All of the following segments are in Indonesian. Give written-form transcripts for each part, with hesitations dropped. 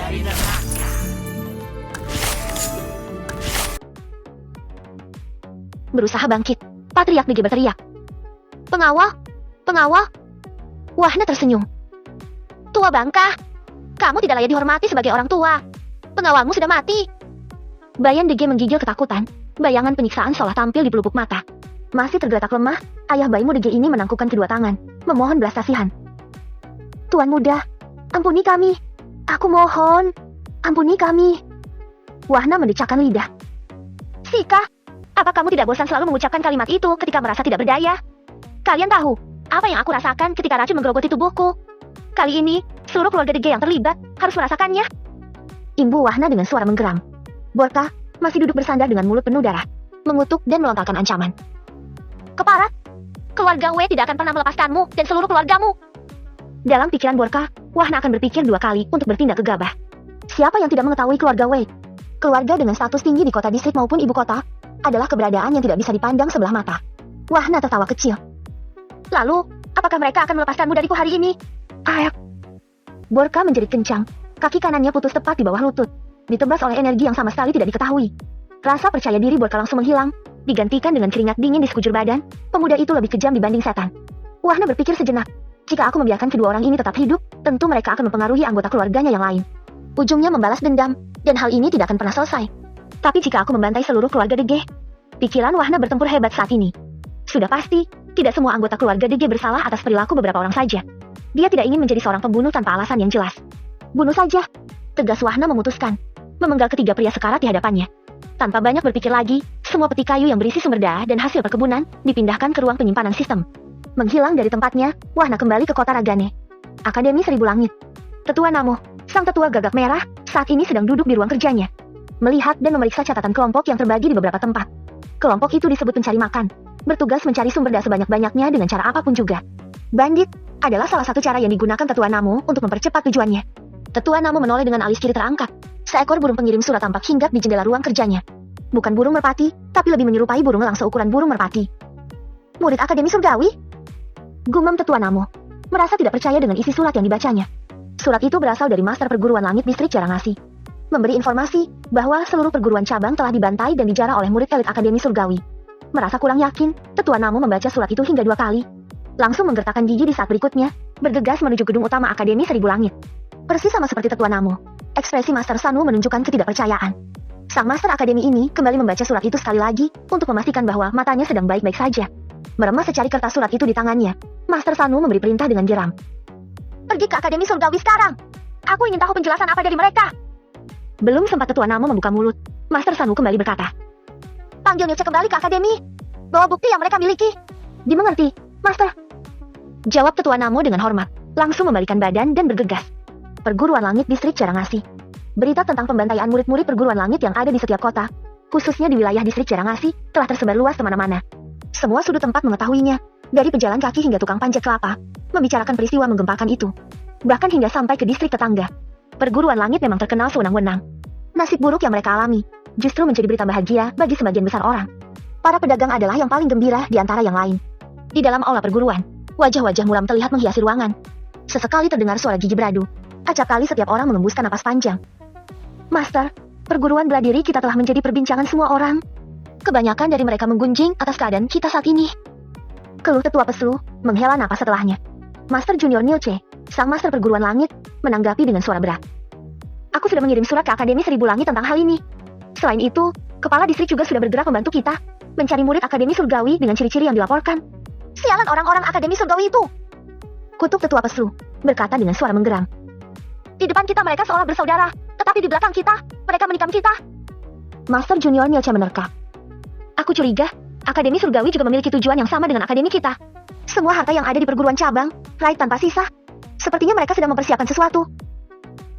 dari neraka. Berusaha bangkit. Patriark Nege berteriak. Pengawal? Pengawal? Wahna tersenyum. Tua bangka. Kamu tidak layak dihormati sebagai orang tua. Pengawalmu sudah mati. Bayan Dege menggigil ketakutan. Bayangan penyiksaan seolah tampil di pelupuk mata. Masih tergeletak lemah, ayah bayimu Dege ini menangkupkan kedua tangan, memohon belas kasihan. Tuan muda, ampuni kami. Aku mohon, ampuni kami. Wahna mendecakkan lidah. Sika, apa kamu tidak bosan selalu mengucapkan kalimat itu ketika merasa tidak berdaya? Kalian tahu, apa yang aku rasakan ketika racun menggerogoti tubuhku? Kali ini, seluruh keluarga Dege yang terlibat harus merasakannya. Imbu Wahna dengan suara menggeram. Borka masih duduk bersandar dengan mulut penuh darah, mengutuk dan melontarkan ancaman. Keparat, keluarga W tidak akan pernah melepaskanmu dan seluruh keluargamu. Dalam pikiran Borka, Wahna akan berpikir dua kali untuk bertindak gegabah. Siapa yang tidak mengetahui keluarga W? Keluarga dengan status tinggi di kota distrik maupun ibu kota adalah keberadaan yang tidak bisa dipandang sebelah mata. Wahna tertawa kecil. Lalu, apakah mereka akan melepaskanmu dariku hari ini? Ayak. Borka menjerit kencang. Kaki kanannya putus tepat di bawah lutut, ditebas oleh energi yang sama sekali tidak diketahui. Rasa percaya diri Borka langsung menghilang, digantikan dengan keringat dingin di sekujur badan. Pemuda itu lebih kejam dibanding setan. Wahna berpikir sejenak. Jika aku membiarkan kedua orang ini tetap hidup, tentu mereka akan mempengaruhi anggota keluarganya yang lain. Ujungnya membalas dendam, dan hal ini tidak akan pernah selesai. Tapi jika aku membantai seluruh keluarga Dege, pikiran Wahna bertempur hebat saat ini. Sudah pasti, tidak semua anggota keluarga Dege bersalah atas perilaku beberapa orang saja. Dia tidak ingin menjadi seorang pembunuh tanpa alasan yang jelas. Bunuh saja, tegas Wahna memutuskan, memenggal ketiga pria sekarat di hadapannya. Tanpa banyak berpikir lagi, semua peti kayu yang berisi sumber daya dan hasil perkebunan dipindahkan ke ruang penyimpanan sistem. Menghilang dari tempatnya, Wahna kembali ke kota Ragane. Akademi Seribu Langit. Tetua Namo, sang tetua gagak merah, saat ini sedang duduk di ruang kerjanya. Melihat dan memeriksa catatan kelompok yang terbagi di beberapa tempat. Kelompok itu disebut pencari makan, bertugas mencari sumber daya sebanyak-banyaknya dengan cara apapun juga. Bandit adalah salah satu cara yang digunakan Tetua Namo untuk mempercepat tujuannya. Tetua Namo menoleh dengan alis kiri terangkat. Seekor burung pengirim surat tampak hinggap di jendela ruang kerjanya. Bukan burung merpati, tapi lebih menyerupai burung elang seukuran burung merpati. Murid Akademi Surgawi? Gumam Tetua Namo, merasa tidak percaya dengan isi surat yang dibacanya. Surat itu berasal dari Master Perguruan Langit Distrik Jarangasi. Memberi informasi bahwa seluruh perguruan cabang telah dibantai dan dijarah oleh murid elit Akademi Surgawi. Merasa kurang yakin, Tetua Namo membaca surat itu hingga 2 kali. Langsung menggertakkan gigi di saat berikutnya, bergegas menuju gedung utama Akademi Seribu Langit. Persis sama seperti Tetua Namo, ekspresi Master Sanu menunjukkan ketidakpercayaan. Sang Master Akademi ini kembali membaca surat itu sekali lagi, untuk memastikan bahwa matanya sedang baik-baik saja. Meremas secari kertas surat itu di tangannya, Master Sanu memberi perintah dengan geram. Pergi ke Akademi Surgawi sekarang! Aku ingin tahu penjelasan apa dari mereka! Belum sempat Tetua Namo membuka mulut, Master Sanu kembali berkata. Panggil Nilce kembali ke Akademi. Bawa bukti yang mereka miliki. Dimengerti, Master. Jawab Tetua Namo dengan hormat, langsung membalikan badan dan bergegas. Perguruan Langit Distrik Jarangasi. Berita tentang pembantaian murid-murid perguruan langit yang ada di setiap kota, khususnya di wilayah Distrik Jarangasi, telah tersebar luas kemana-mana. Semua sudut tempat mengetahuinya, dari pejalan kaki hingga tukang panjat kelapa, membicarakan peristiwa menggempakan itu. Bahkan hingga sampai ke distrik tetangga. Perguruan langit memang terkenal sewenang-wenang. Nasib buruk yang mereka alami, justru menjadi berita bahagia bagi sebagian besar orang. Para pedagang adalah yang paling gembira di antara yang lain. Di dalam aula perguruan, wajah-wajah muram terlihat menghiasi ruangan. Sesekali terdengar suara gigi beradu. Acap kali setiap orang mengembuskan napas panjang. Master, perguruan bela diri kita telah menjadi perbincangan semua orang. Kebanyakan dari mereka menggunjing atas keadaan kita saat ini. Keluh tetua pesu, menghela napas setelahnya. Master Junior Nilce, sang master perguruan langit, menanggapi dengan suara berat. Aku sudah mengirim surat ke Akademi Seribu Langit tentang hal ini. Selain itu, kepala distrik juga sudah bergerak membantu kita mencari murid Akademi Surgawi dengan ciri-ciri yang dilaporkan. Sialan orang-orang Akademi Surgawi itu! Kutuk tetua pesu, berkata dengan suara menggeram. Di depan kita mereka seolah bersaudara, tetapi di belakang kita, mereka menikam kita. Master Junior Nilce menerka. Aku curiga, Akademi Surgawi juga memiliki tujuan yang sama dengan akademi kita. Semua harta yang ada di perguruan cabang, raib tanpa sisa. Sepertinya mereka sedang mempersiapkan sesuatu.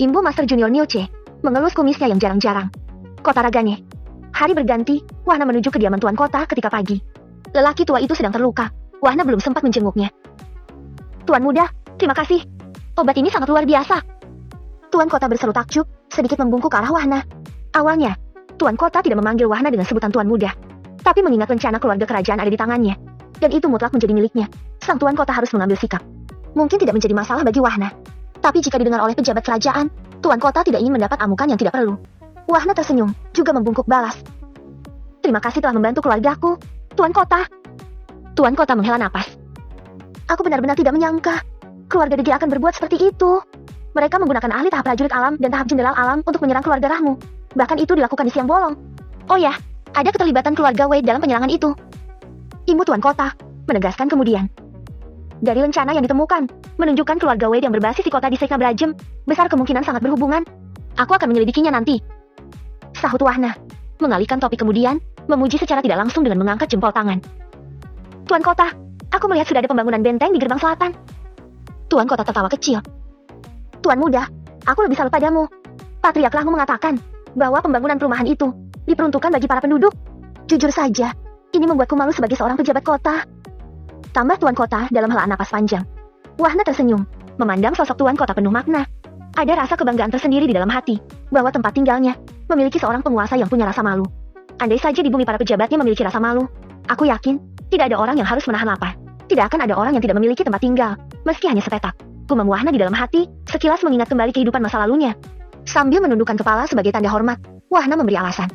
Imbu Master Junior Nilce mengelus kumisnya yang jarang-jarang. Kota Ragane. Hari berganti, Wahna menuju kediaman Tuan Kota ketika pagi. Lelaki tua itu sedang terluka. Wahna belum sempat menjenguknya. Tuan muda, terima kasih. Obat ini sangat luar biasa. Tuan Kota berseru takjub, sedikit membungkuk ke arah Wahna. Awalnya, Tuan Kota tidak memanggil Wahna dengan sebutan Tuan Muda. Tapi mengingat rencana keluarga kerajaan ada di tangannya, dan itu mutlak menjadi miliknya, sang Tuan Kota harus mengambil sikap. Mungkin tidak menjadi masalah bagi Wahna. Tapi jika didengar oleh pejabat kerajaan, Tuan Kota tidak ingin mendapat amukan yang tidak perlu. Wahna tersenyum, juga membungkuk balas. Terima kasih telah membantu keluargaku, Tuan Kota. Tuan Kota menghela napas. Aku benar-benar tidak menyangka keluarga Degi akan berbuat seperti itu. Mereka menggunakan ahli tahap prajurit alam dan tahap jenderal alam untuk menyerang keluarga Rahmu. Bahkan itu dilakukan di siang bolong. Oh ya, ada keterlibatan keluarga Wei dalam penyerangan itu. Imbu Tuan Kota menegaskan kemudian. Dari rencana yang ditemukan, menunjukkan keluarga Wei yang berbasis di kota di Sekna Brajem, besar kemungkinan sangat berhubungan. Aku akan menyelidikinya nanti. Sahut Wahna, mengalihkan topik kemudian, memuji secara tidak langsung dengan mengangkat jempol tangan. Tuan Kota, aku melihat sudah ada pembangunan benteng di gerbang selatan. Tuan Kota tertawa kecil. Tuan Muda, aku lebih salut padamu. Patriark Rahmu mengatakan bahwa pembangunan perumahan itu diperuntukkan bagi para penduduk. Jujur saja, ini membuatku malu sebagai seorang pejabat kota. Tambah Tuan Kota dalam helaan napas panjang. Wahna tersenyum, memandang sosok Tuan Kota penuh makna. Ada rasa kebanggaan tersendiri di dalam hati, bahwa tempat tinggalnya memiliki seorang penguasa yang punya rasa malu. Andai saja di bumi para pejabatnya memiliki rasa malu, aku yakin, tidak ada orang yang harus menahan lapar. Tidak akan ada orang yang tidak memiliki tempat tinggal, meski hanya sepetak. Gumam Wahna di dalam hati, sekilas mengingat kembali kehidupan masa lalunya. Sambil menundukkan kepala sebagai tanda hormat, Wahna memberi alasan.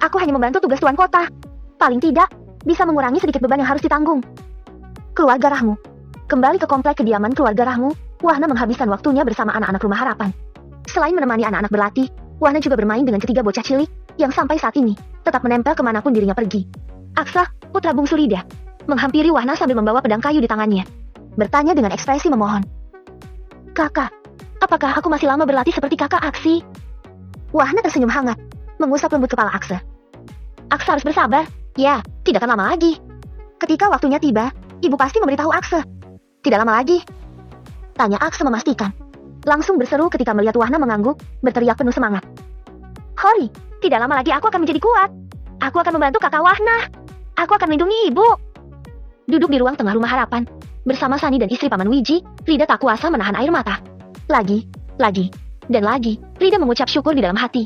Aku hanya membantu tugas Tuan Kota. Paling tidak, bisa mengurangi sedikit beban yang harus ditanggung. Keluarga Rahmu. Kembali ke komplek kediaman keluarga Rahmu, Wahna menghabiskan waktunya bersama anak-anak rumah harapan. Selain menemani anak-anak berlatih, Wahna juga bermain dengan ketiga bocah cilik, yang sampai saat ini, tetap menempel kemanapun dirinya pergi. Aksa, putra bungsu Lida, menghampiri Wahna sambil membawa pedang kayu di tangannya. Bertanya dengan ekspresi memohon. Kakak, apakah aku masih lama berlatih seperti kakak Aksi? Wahna tersenyum hangat, mengusap lembut kepala Aksa. Aksa harus bersabar, ya, tidak akan lama lagi. Ketika waktunya tiba, ibu pasti memberitahu Aksa. Tidak lama lagi. Tanya Aksa memastikan. Langsung berseru ketika melihat Wahna mengangguk, berteriak penuh semangat. Hoi, tidak lama lagi aku akan menjadi kuat. Aku akan membantu kakak Wahna. Aku akan melindungi ibu. Duduk di ruang tengah rumah harapan, bersama Sani dan istri Paman Wiji, Rida tak kuasa menahan air mata. Lagi, dan lagi, Rida mengucap syukur di dalam hati.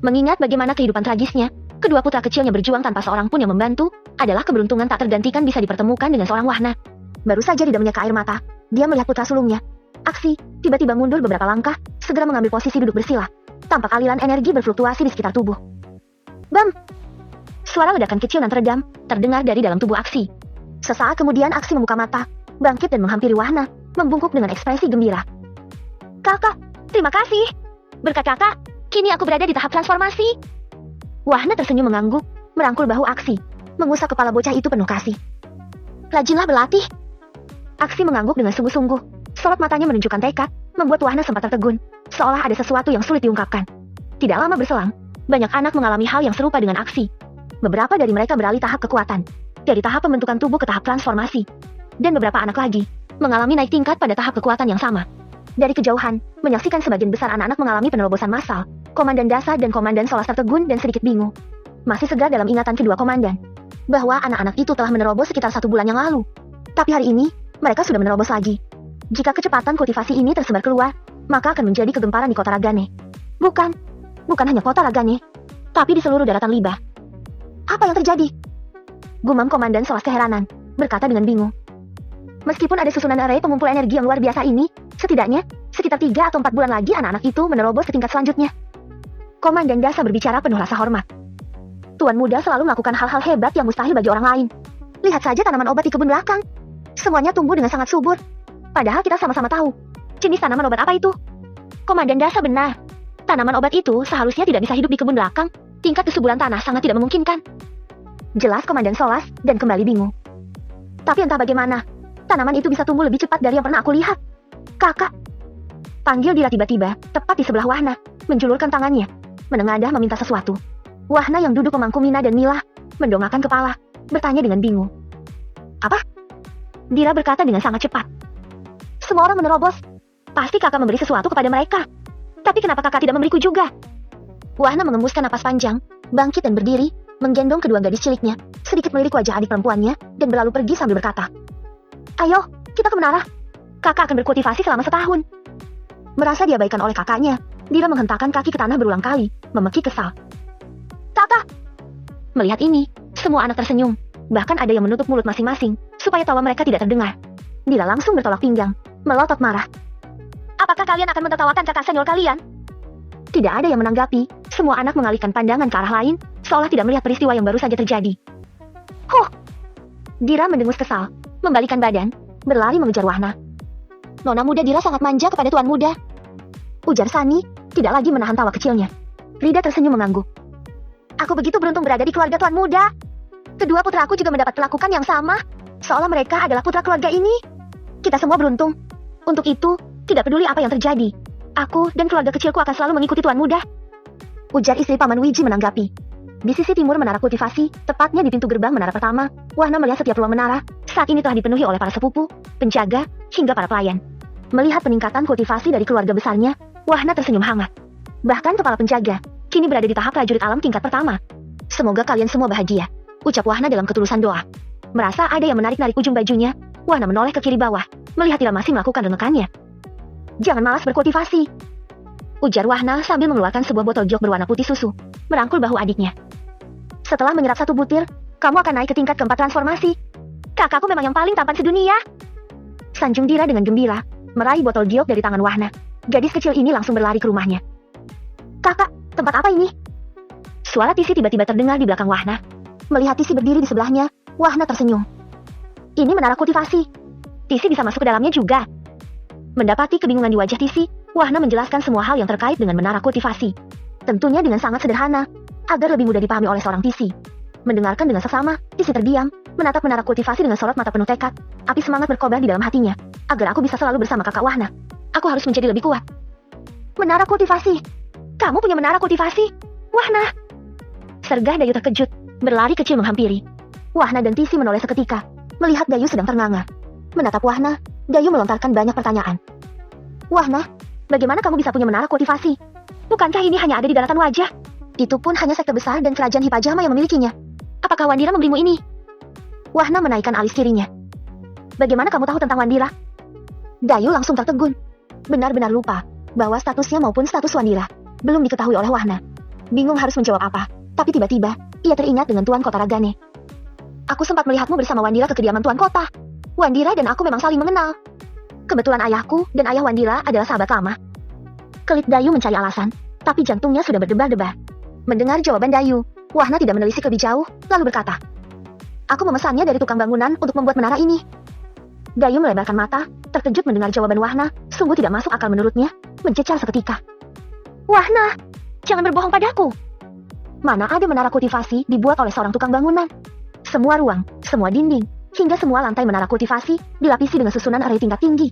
Mengingat bagaimana kehidupan tragisnya, kedua putra kecilnya berjuang tanpa seorang pun yang membantu, adalah keberuntungan tak tergantikan bisa dipertemukan dengan seorang Wahna. Baru saja Rida menyeka air mata, dia melihat putra sulungnya. Aksi, tiba-tiba mundur beberapa langkah, segera mengambil posisi duduk bersila. Tampak aliran energi berfluktuasi di sekitar tubuh. Bam! Suara ledakan kecil dan teredam, terdengar dari dalam tubuh Aksi. Sesaat kemudian Aksi membuka mata, bangkit dan menghampiri Wahna, membungkuk dengan ekspresi gembira. Kakak, terima kasih. Berkat kakak, kini aku berada di tahap transformasi. Wahna tersenyum mengangguk, merangkul bahu Aksi, mengusap kepala bocah itu penuh kasih. Rajinlah berlatih. Aksi mengangguk dengan sungguh-sungguh. Sorot matanya menunjukkan tekad, membuat Wahna sempat tertegun, seolah ada sesuatu yang sulit diungkapkan. Tidak lama berselang, banyak anak mengalami hal yang serupa dengan Aksi. Beberapa dari mereka beralih tahap kekuatan, dari tahap pembentukan tubuh ke tahap transformasi. Dan beberapa anak lagi, mengalami naik tingkat pada tahap kekuatan yang sama. Dari kejauhan, menyaksikan sebagian besar anak-anak mengalami penerobosan massal, Komandan Dasa dan Komandan Solas tertegun dan sedikit bingung. Masih segar dalam ingatan kedua komandan, bahwa anak-anak itu telah menerobos sekitar 1 bulan yang lalu. Tapi hari ini, mereka sudah menerobos lagi. Jika kecepatan kultivasi ini tersebar keluar, maka akan menjadi kegemparan di kota Ragane. Bukan hanya kota Ragane, tapi di seluruh daratan Liba. Apa yang terjadi? Gumam Komandan Solas keheranan, berkata dengan bingung. Meskipun ada susunan array pengumpul energi yang luar biasa ini, setidaknya, sekitar 3 atau 4 bulan lagi anak-anak itu menerobos ke tingkat selanjutnya. Komandan Dasa berbicara penuh rasa hormat. Tuan muda selalu melakukan hal-hal hebat yang mustahil bagi orang lain. Lihat saja tanaman obat di kebun belakang. Semuanya tumbuh dengan sangat subur. Padahal kita sama-sama tahu, jenis tanaman obat apa itu. Komandan Dasa benar. Tanaman obat itu seharusnya tidak bisa hidup di kebun belakang. Tingkat kesuburan tanah sangat tidak memungkinkan. Jelas Komandan Solas, dan kembali bingung. Tapi entah bagaimana, tanaman itu bisa tumbuh lebih cepat dari yang pernah aku lihat. Kakak. Panggil Dira tiba-tiba, tepat di sebelah Wahna, menjulurkan tangannya, menengadah meminta sesuatu. Wahna yang duduk memangku Mina dan Mila, mendongakkan kepala, bertanya dengan bingung. Apa? Dira berkata dengan sangat cepat. Semua orang menerobos. Pasti kakak memberi sesuatu kepada mereka. Tapi kenapa kakak tidak memberiku juga? Wahna mengembuskan napas panjang, bangkit dan berdiri, menggendong kedua gadis ciliknya, sedikit melirik wajah adik perempuannya, dan berlalu pergi sambil berkata. Ayo, kita ke menara. Kakak akan berkultivasi selama setahun. Merasa diabaikan oleh kakaknya, Dira menghentakkan kaki ke tanah berulang kali, memekik kesal. Kakak! Melihat ini, semua anak tersenyum, bahkan ada yang menutup mulut masing-masing, supaya tawa mereka tidak terdengar. Dira langsung bertolak pinggang, melotot marah. Apakah kalian akan menertawakan kakak senior kalian? Tidak ada yang menanggapi, semua anak mengalihkan pandangan ke arah lain, seolah tidak melihat peristiwa yang baru saja terjadi. Huh! Dira mendengus kesal, membalikan badan, berlari mengejar Wahna. Nona muda Dira sangat manja kepada tuan muda. Ujar Sani, tidak lagi menahan tawa kecilnya. Rida tersenyum mengangguk. Aku begitu beruntung berada di keluarga tuan muda. Kedua putraku juga mendapat perlakukan yang sama, seolah mereka adalah putra keluarga ini. Kita semua beruntung. Untuk itu, tidak peduli apa yang terjadi, aku dan keluarga kecilku akan selalu mengikuti tuan muda. Ujar istri Paman Wiji menanggapi. Di sisi timur menara kultivasi, tepatnya di pintu gerbang menara pertama, Wahna melihat setiap ruang menara, saat ini telah dipenuhi oleh para sepupu, penjaga, hingga para pelayan. Melihat peningkatan kultivasi dari keluarga besarnya, Wahna tersenyum hangat. Bahkan kepala penjaga, kini berada di tahap prajurit alam tingkat pertama. Semoga kalian semua bahagia, ucap Wahna dalam ketulusan doa. Merasa ada yang menarik-narik ujung bajunya, Wahna menoleh ke kiri bawah, melihat Tila masih melakukan rengekannya. Jangan malas berkultivasi, ujar Wahna sambil mengeluarkan sebuah botol jok berwarna putih susu, merangkul bahu adiknya. Setelah menyerap satu butir, kamu akan naik ke tingkat keempat transformasi. Kakakku memang yang paling tampan sedunia. Sanjung Dira dengan gembira, meraih botol giok dari tangan Wahna. Gadis kecil ini langsung berlari ke rumahnya. Kakak, tempat apa ini? Suara Tisi tiba-tiba terdengar di belakang Wahna. Melihat Tisi berdiri di sebelahnya, Wahna tersenyum. Ini menara kultivasi. Tisi bisa masuk ke dalamnya juga. Mendapati kebingungan di wajah Tisi, Wahna menjelaskan semua hal yang terkait dengan menara kultivasi. Tentunya dengan sangat sederhana, agar lebih mudah dipahami oleh seorang Tisi. Mendengarkan dengan seksama, Tisi terdiam, menatap menara kultivasi dengan sorot mata penuh tekad. Api semangat berkobar di dalam hatinya. Agar aku bisa selalu bersama kakak Wahna, aku harus menjadi lebih kuat. Menara kultivasi? Kamu punya menara kultivasi? Wahna! Sergah Dayu terkejut, berlari kecil menghampiri. Wahna dan Tisi menoleh seketika, melihat Dayu sedang ternganga. Menatap Wahna, Dayu melontarkan banyak pertanyaan. Wahna, bagaimana kamu bisa punya menara kultivasi? Bukankah ini hanya ada di daratan wajah? Itu pun hanya sekte besar dan kerajaan Hipajama yang memilikinya. Apakah Wandira memberimu ini? Wahna menaikkan alis kirinya. Bagaimana kamu tahu tentang Wandira? Dayu langsung tertegun. Benar-benar lupa bahwa statusnya maupun status Wandira belum diketahui oleh Wahna. Bingung harus menjawab apa, tapi tiba-tiba ia teringat dengan Tuan Kota Ragane. Aku sempat melihatmu bersama Wandira ke kediaman Tuan Kota. Wandira dan aku memang saling mengenal. Kebetulan ayahku dan ayah Wandira adalah sahabat lama. Kelit Dayu mencari alasan, tapi jantungnya sudah berdebar-debar. Mendengar jawaban Dayu, Wahna tidak menelisik lebih jauh, lalu berkata, aku memesannya dari tukang bangunan untuk membuat menara ini. Dayu melebarkan mata, terkejut mendengar jawaban Wahna, sungguh tidak masuk akal menurutnya, mencecar seketika. Wahna, jangan berbohong padaku. Mana ada menara kultivasi dibuat oleh seorang tukang bangunan? Semua ruang, semua dinding, hingga semua lantai menara kultivasi dilapisi dengan susunan array tingkat tinggi.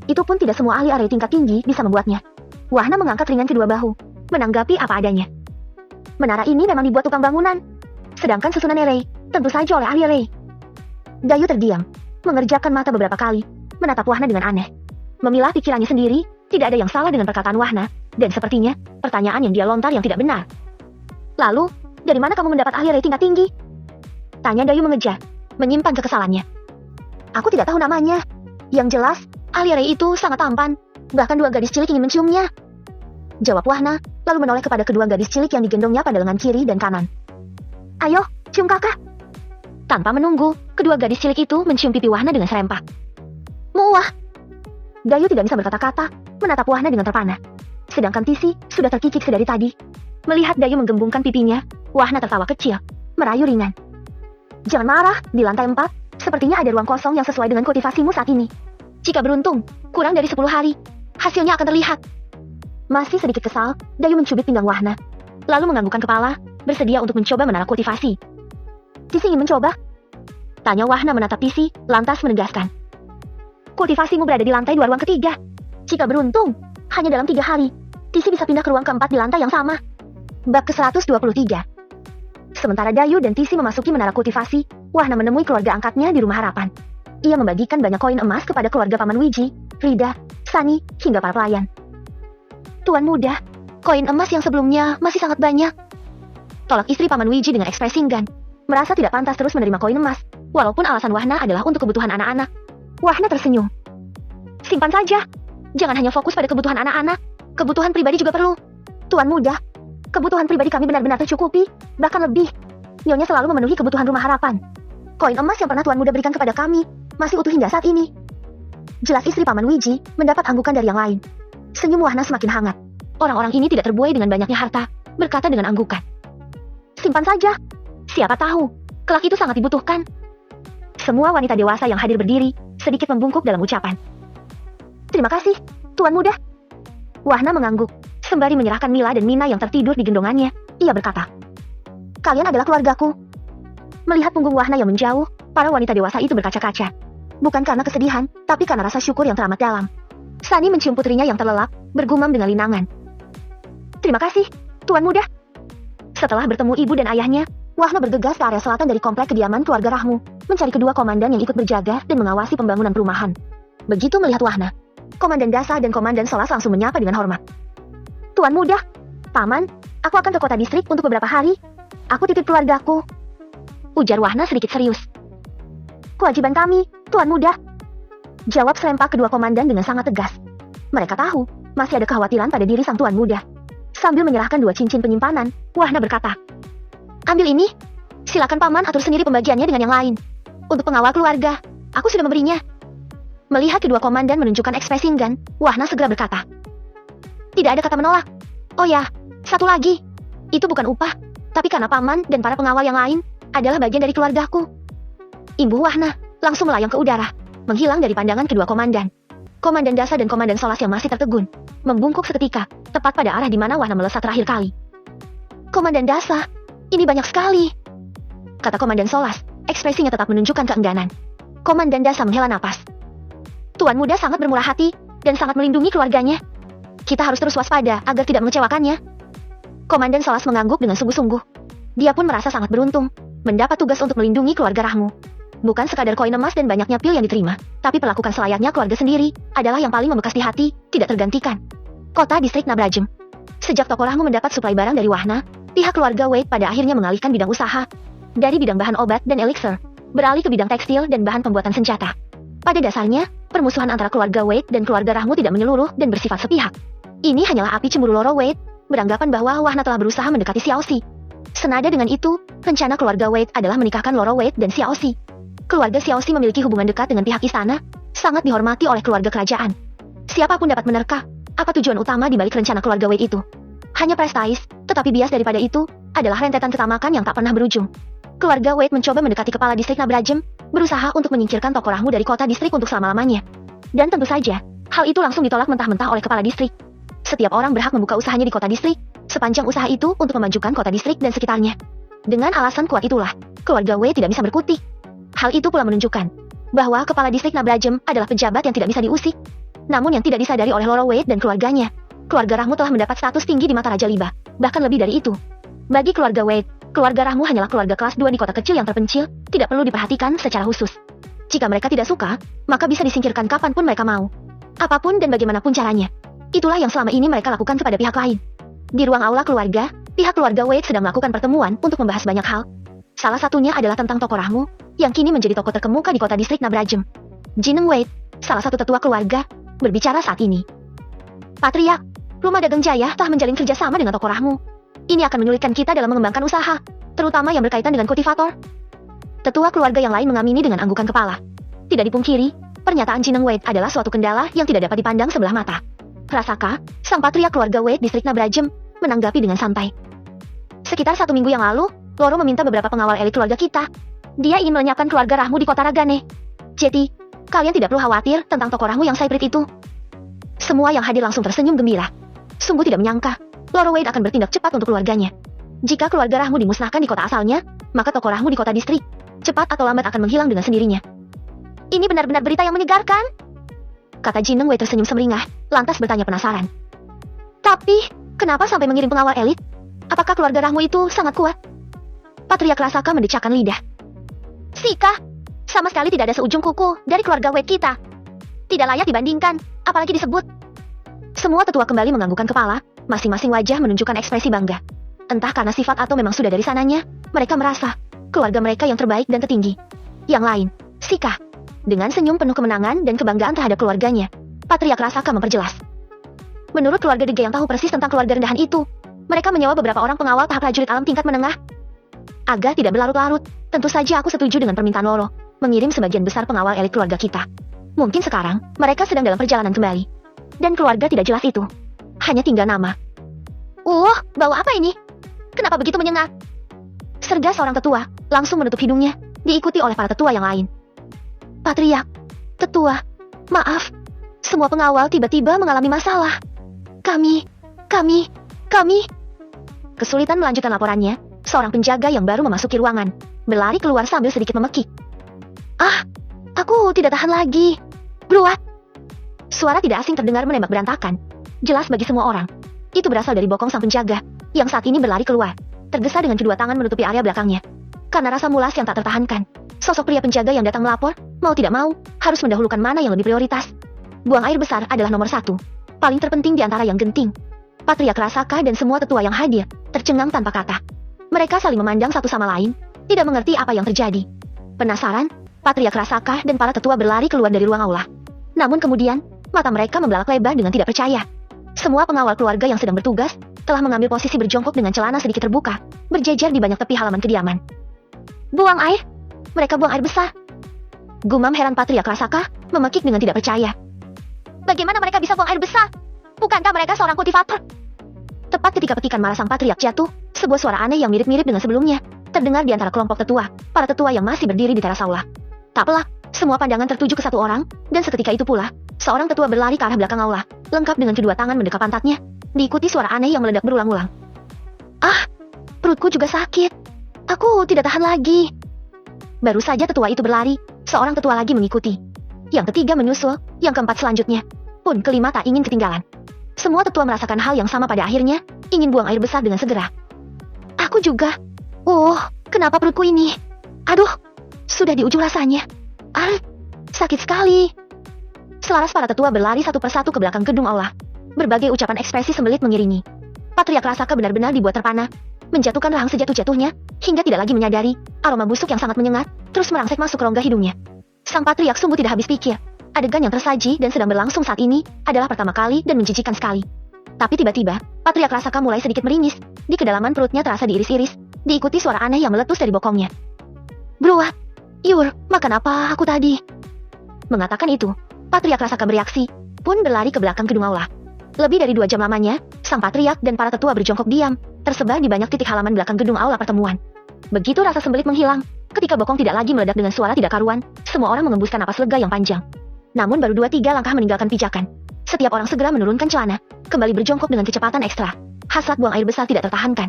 Itu pun tidak semua ahli array tingkat tinggi bisa membuatnya. Wahna mengangkat ringan kedua bahu, menanggapi apa adanya. Menara ini memang dibuat tukang bangunan. Sedangkan susunan array, tentu saja oleh ahli array. Dayu terdiam, mengerjakan mata beberapa kali, menatap Wahna dengan aneh. Memilah pikirannya sendiri, tidak ada yang salah dengan perkataan Wahna, dan sepertinya, pertanyaan yang dia lontar yang tidak benar. Lalu, dari mana kamu mendapat ahli array tingkat tinggi? Tanya Dayu mengejar, menyimpan kekesalannya. Aku tidak tahu namanya. Yang jelas, ahli array itu sangat tampan, bahkan dua gadis cilik ingin menciumnya. Jawab Wahna, lalu menoleh kepada kedua gadis cilik yang digendongnya pada lengan kiri dan kanan. Ayo, cium kakak. Tanpa menunggu, kedua gadis cilik itu mencium pipi Wahna dengan serempak. Muah! Dayu tidak bisa berkata-kata, menatap Wahna dengan terpana. Sedangkan Tisi sudah terkikik sedari tadi. Melihat Dayu menggembungkan pipinya, Wahna tertawa kecil, merayu ringan. Jangan marah, di lantai 4, sepertinya ada ruang kosong yang sesuai dengan kultivasimu saat ini. Jika beruntung, kurang dari 10 hari, hasilnya akan terlihat. Masih sedikit kesal, Dayu mencubit pinggang Wahna, lalu menganggukkan kepala, bersedia untuk mencoba menara kultivasi. Tisi ingin mencoba? Tanya Wahna menatap Tisi, lantas menegaskan. Kultivasimu berada di lantai 2 ruang ketiga. Jika beruntung, hanya dalam 3 hari, Tisi bisa pindah ke ruang keempat di lantai yang sama. Bab ke-123. Sementara Dayu dan Tisi memasuki menara kultivasi, Wahna menemui keluarga angkatnya di Rumah Harapan. Ia membagikan banyak koin emas kepada keluarga Paman Wiji, Rida, Sani, hingga para pelayan. Tuan muda, koin emas yang sebelumnya masih sangat banyak. Tolak istri Paman Wiji dengan ekspresi enggan, merasa tidak pantas terus menerima koin emas, walaupun alasan Wahna adalah untuk kebutuhan anak-anak. Wahna tersenyum. Simpan saja, jangan hanya fokus pada kebutuhan anak-anak, kebutuhan pribadi juga perlu. Tuan muda, kebutuhan pribadi kami benar-benar tercukupi, bahkan lebih. Nyonya selalu memenuhi kebutuhan Rumah Harapan. Koin emas yang pernah Tuan muda berikan kepada kami masih utuh hingga saat ini. Jelas istri Paman Wiji mendapat anggukan dari yang lain. Senyum Wahna semakin hangat. Orang-orang ini tidak terbuai dengan banyaknya harta, berkata dengan anggukan. Simpan saja. Siapa tahu, kelak itu sangat dibutuhkan. Semua wanita dewasa yang hadir berdiri, sedikit membungkuk dalam ucapan. Terima kasih, Tuan Muda. Wahna mengangguk, sembari menyerahkan Mila dan Mina yang tertidur di gendongannya. Ia berkata, kalian adalah keluargaku. Melihat punggung Wahna yang menjauh, para wanita dewasa itu berkaca-kaca. Bukan karena kesedihan, tapi karena rasa syukur yang teramat dalam. Sunny mencium putrinya yang terlelap, bergumam dengan linangan. Terima kasih, Tuan Muda. Setelah bertemu ibu dan ayahnya, Wahna bergegas ke area selatan dari komplek kediaman keluarga Rahmu, mencari kedua komandan yang ikut berjaga dan mengawasi pembangunan perumahan. Begitu melihat Wahna, Komandan Dasa dan Komandan Solas langsung menyapa dengan hormat. Tuan Muda, Paman, aku akan ke kota distrik untuk beberapa hari. Aku titip keluargaku. Ujar Wahna sedikit serius. Kewajiban kami, Tuan Muda. Jawab serempak kedua komandan dengan sangat tegas. Mereka tahu, masih ada kekhawatiran pada diri sang Tuan Muda. Sambil menyerahkan 2 cincin penyimpanan, Wahna berkata, ambil ini. Silakan Paman atur sendiri pembagiannya dengan yang lain. Untuk pengawal keluarga, aku sudah memberinya. Melihat kedua komandan menunjukkan ekspresi enggan, Wahna segera berkata, tidak ada kata menolak. Oh ya, satu lagi. Itu bukan upah, tapi karena Paman dan para pengawal yang lain adalah bagian dari keluargaku. Imbuh Wahna langsung melayang ke udara, menghilang dari pandangan kedua komandan. Komandan Dasa dan Komandan Solas yang masih tertegun, membungkuk seketika, tepat pada arah di mana Wahna melesat terakhir kali. Komandan Dasa, ini banyak sekali, kata Komandan Solas, ekspresinya tetap menunjukkan keengganan. Komandan Dasa menghela napas. Tuan Muda sangat bermurah hati, dan sangat melindungi keluarganya. Kita harus terus waspada agar tidak mengecewakannya. Komandan Solas mengangguk dengan sungguh-sungguh. Dia pun merasa sangat beruntung, mendapat tugas untuk melindungi keluarga Rahmu. Bukan sekadar koin emas dan banyaknya pil yang diterima, tapi perlakukan selayaknya keluarga sendiri, adalah yang paling membekas di hati, tidak tergantikan. Kota distrik Nabrajem. Sejak toko Rahmu mendapat suplai barang dari Wahna, pihak keluarga Wade pada akhirnya mengalihkan bidang usaha. Dari bidang bahan obat dan elixir, beralih ke bidang tekstil dan bahan pembuatan senjata. Pada dasarnya, permusuhan antara keluarga Wade dan keluarga Rahmu tidak menyeluruh dan bersifat sepihak. Ini hanyalah api cemburu Loro Wade, beranggapan bahwa Wahna telah berusaha mendekati Xiaoxi. Senada dengan itu, rencana keluarga Wade adalah menikahkan Loro Wade dan Xiaoxi. Keluarga Xiaoxi memiliki hubungan dekat dengan pihak istana, sangat dihormati oleh keluarga kerajaan. Siapapun dapat menerka, apa tujuan utama di balik rencana keluarga Wade itu. Hanya prestais, tetapi bias daripada itu, adalah rentetan ketamakan yang tak pernah berujung. Keluarga Wade mencoba mendekati kepala distrik Nabrajem, berusaha untuk menyingkirkan toko Rahmu dari kota distrik untuk selama-lamanya. Dan tentu saja, hal itu langsung ditolak mentah-mentah oleh kepala distrik. Setiap orang berhak membuka usahanya di kota distrik, sepanjang usaha itu untuk memajukan kota distrik dan sekitarnya. Dengan alasan kuat itulah, keluarga Wade tidak bisa berkutik. Hal itu pula menunjukkan bahwa kepala distrik Nabrajem adalah pejabat yang tidak bisa diusik. Namun yang tidak disadari oleh Loro Wade dan keluarganya, keluarga Rahmu telah mendapat status tinggi di mata Raja Liba, bahkan lebih dari itu. Bagi keluarga Wade, keluarga Rahmu hanyalah keluarga kelas 2 di kota kecil yang terpencil, tidak perlu diperhatikan secara khusus. Jika mereka tidak suka, maka bisa disingkirkan kapanpun mereka mau. Apapun dan bagaimanapun caranya. Itulah yang selama ini mereka lakukan kepada pihak lain. Di ruang aula keluarga, pihak keluarga Wade sedang melakukan pertemuan untuk membahas banyak hal. Salah satunya adalah tentang toko Rahmu, yang kini menjadi toko terkemuka di kota distrik Nabrajem. Jineng Wade, salah satu tetua keluarga, berbicara saat ini. Patriark, Rumah Dagang Jaya telah menjalin kerjasama dengan toko Rahmu. Ini akan menyulitkan kita dalam mengembangkan usaha, terutama yang berkaitan dengan kultivator. Tetua keluarga yang lain mengamini dengan anggukan kepala. Tidak dipungkiri, pernyataan Jineng Wade adalah suatu kendala yang tidak dapat dipandang sebelah mata. Rasaka, sang patriark keluarga Wade distrik Nabrajem, menanggapi dengan santai. Sekitar 1 minggu yang lalu, Loro meminta beberapa pengawal elit keluarga kita. Dia ingin melenyapkan keluarga Rahmu di kota Ragane. Jadi, kalian tidak perlu khawatir tentang toko Rahmu yang Saiprit itu. Semua yang hadir langsung tersenyum gembira. Sungguh tidak menyangka, Loro Wade akan bertindak cepat untuk keluarganya. Jika keluarga Rahmu dimusnahkan di kota asalnya, maka toko Rahmu di kota distrik, cepat atau lambat akan menghilang dengan sendirinya. Ini benar-benar berita yang menyegarkan, kata Jineng Wei tersenyum semeringah, lantas bertanya penasaran. Tapi, kenapa sampai mengirim pengawal elit? Apakah keluarga Rahmu itu sangat kuat? Patriark Rasaka mendecakkan lidah. Sika, sama sekali tidak ada seujung kuku dari keluarga Wade kita. Tidak layak dibandingkan, apalagi disebut. Semua tetua kembali menganggukkan kepala, masing-masing wajah menunjukkan ekspresi bangga. Entah karena sifat atau memang sudah dari sananya, mereka merasa keluarga mereka yang terbaik dan tertinggi. Yang lain, Sika, dengan senyum penuh kemenangan dan kebanggaan terhadap keluarganya, Patriark Rasaka memperjelas. Menurut keluarga Dege yang tahu persis tentang keluarga rendahan itu, mereka menyewa beberapa orang pengawal tahap prajurit alam tingkat menengah. Agar tidak berlarut-larut, tentu saja aku setuju dengan permintaan Loro, mengirim sebagian besar pengawal elit keluarga kita. Mungkin sekarang, mereka sedang dalam perjalanan kembali. dan keluarga tidak jelas itu. Hanya tinggal nama. Bau apa ini? Kenapa begitu menyengat? Serga seorang tetua langsung menutup hidungnya, diikuti oleh para tetua yang lain. Patriark, tetua, maaf. Semua pengawal tiba-tiba mengalami masalah. Kami. Kesulitan melanjutkan laporannya, seorang penjaga yang baru memasuki ruangan berlari keluar sambil sedikit memekik. Aku tidak tahan lagi. Bruat. Suara tidak asing terdengar menembak berantakan. Jelas bagi semua orang. Itu berasal dari bokong sang penjaga, yang saat ini berlari keluar, tergesa dengan kedua tangan menutupi area belakangnya. Karena rasa mulas yang tak tertahankan, sosok pria penjaga yang datang melapor, mau tidak mau, harus mendahulukan mana yang lebih prioritas. Buang air besar adalah nomor 1. Paling terpenting di antara yang genting. Patriark Rasaka dan semua tetua yang hadir, tercengang tanpa kata. Mereka saling memandang satu sama lain, tidak mengerti apa yang terjadi. Penasaran, Patriark Rasaka dan para tetua berlari keluar dari ruang aula. Namun kemudian, mata mereka membelalak lebar dengan tidak percaya. Semua pengawal keluarga yang sedang bertugas telah mengambil posisi berjongkok dengan celana sedikit terbuka, berjejer di banyak tepi halaman kediaman. Buang air? Mereka buang air besar. Gumam heran Patriark Rasaka, memekik dengan tidak percaya. Bagaimana mereka bisa buang air besar? Bukankah mereka seorang kultivator? Tepat ketika petikan marah sang Patriark jatuh, sebuah suara aneh yang mirip-mirip dengan sebelumnya terdengar di antara kelompok tetua, para tetua yang masih berdiri di teras aula. Tak pelak, semua pandangan tertuju ke satu orang, dan seketika itu pula, seorang tetua berlari ke arah belakang aula, lengkap dengan kedua tangan mendekap pantatnya, diikuti suara aneh yang meledak berulang-ulang. Perutku juga sakit. Aku tidak tahan lagi. Baru saja tetua itu berlari, seorang tetua lagi mengikuti. Yang ketiga menyusul, yang keempat selanjutnya. Pun kelima tak ingin ketinggalan. Semua tetua merasakan hal yang sama pada akhirnya, ingin buang air besar dengan segera. Aku juga. Kenapa perutku ini? Aduh, sudah di ujung rasanya. Sakit sekali. Selaras para tetua berlari satu persatu ke belakang gedung aula. Berbagai ucapan ekspresi sembelit mengiringi. Patriark Rasaka benar-benar dibuat terpana, menjatuhkan rahang sejatuh-jatuhnya, hingga tidak lagi menyadari, aroma busuk yang sangat menyengat, terus merangsek masuk ke rongga hidungnya. Sang Patriark sungguh tidak habis pikir. Adegan yang tersaji dan sedang berlangsung saat ini, adalah pertama kali dan menjijikan sekali. Tapi tiba-tiba, Patriark Rasaka mulai sedikit meringis, di kedalaman perutnya terasa diiris-iris, diikuti suara aneh yang meletus dari bokongnya. Bruat, Yur, makan apa aku tadi? Mengatakan itu, Patriark Rasaka bereaksi, pun berlari ke belakang gedung aula. Lebih dari 2 jam lamanya, sang Patriark dan para tetua berjongkok diam, tersebar di banyak titik halaman belakang gedung aula pertemuan. Begitu rasa sembelit menghilang, ketika bokong tidak lagi meledak dengan suara tidak karuan, semua orang mengembuskan napas lega yang panjang. Namun baru 2-3 langkah meninggalkan pijakan. Setiap orang segera menurunkan celana, kembali berjongkok dengan kecepatan ekstra. Hasrat buang air besar tidak tertahankan.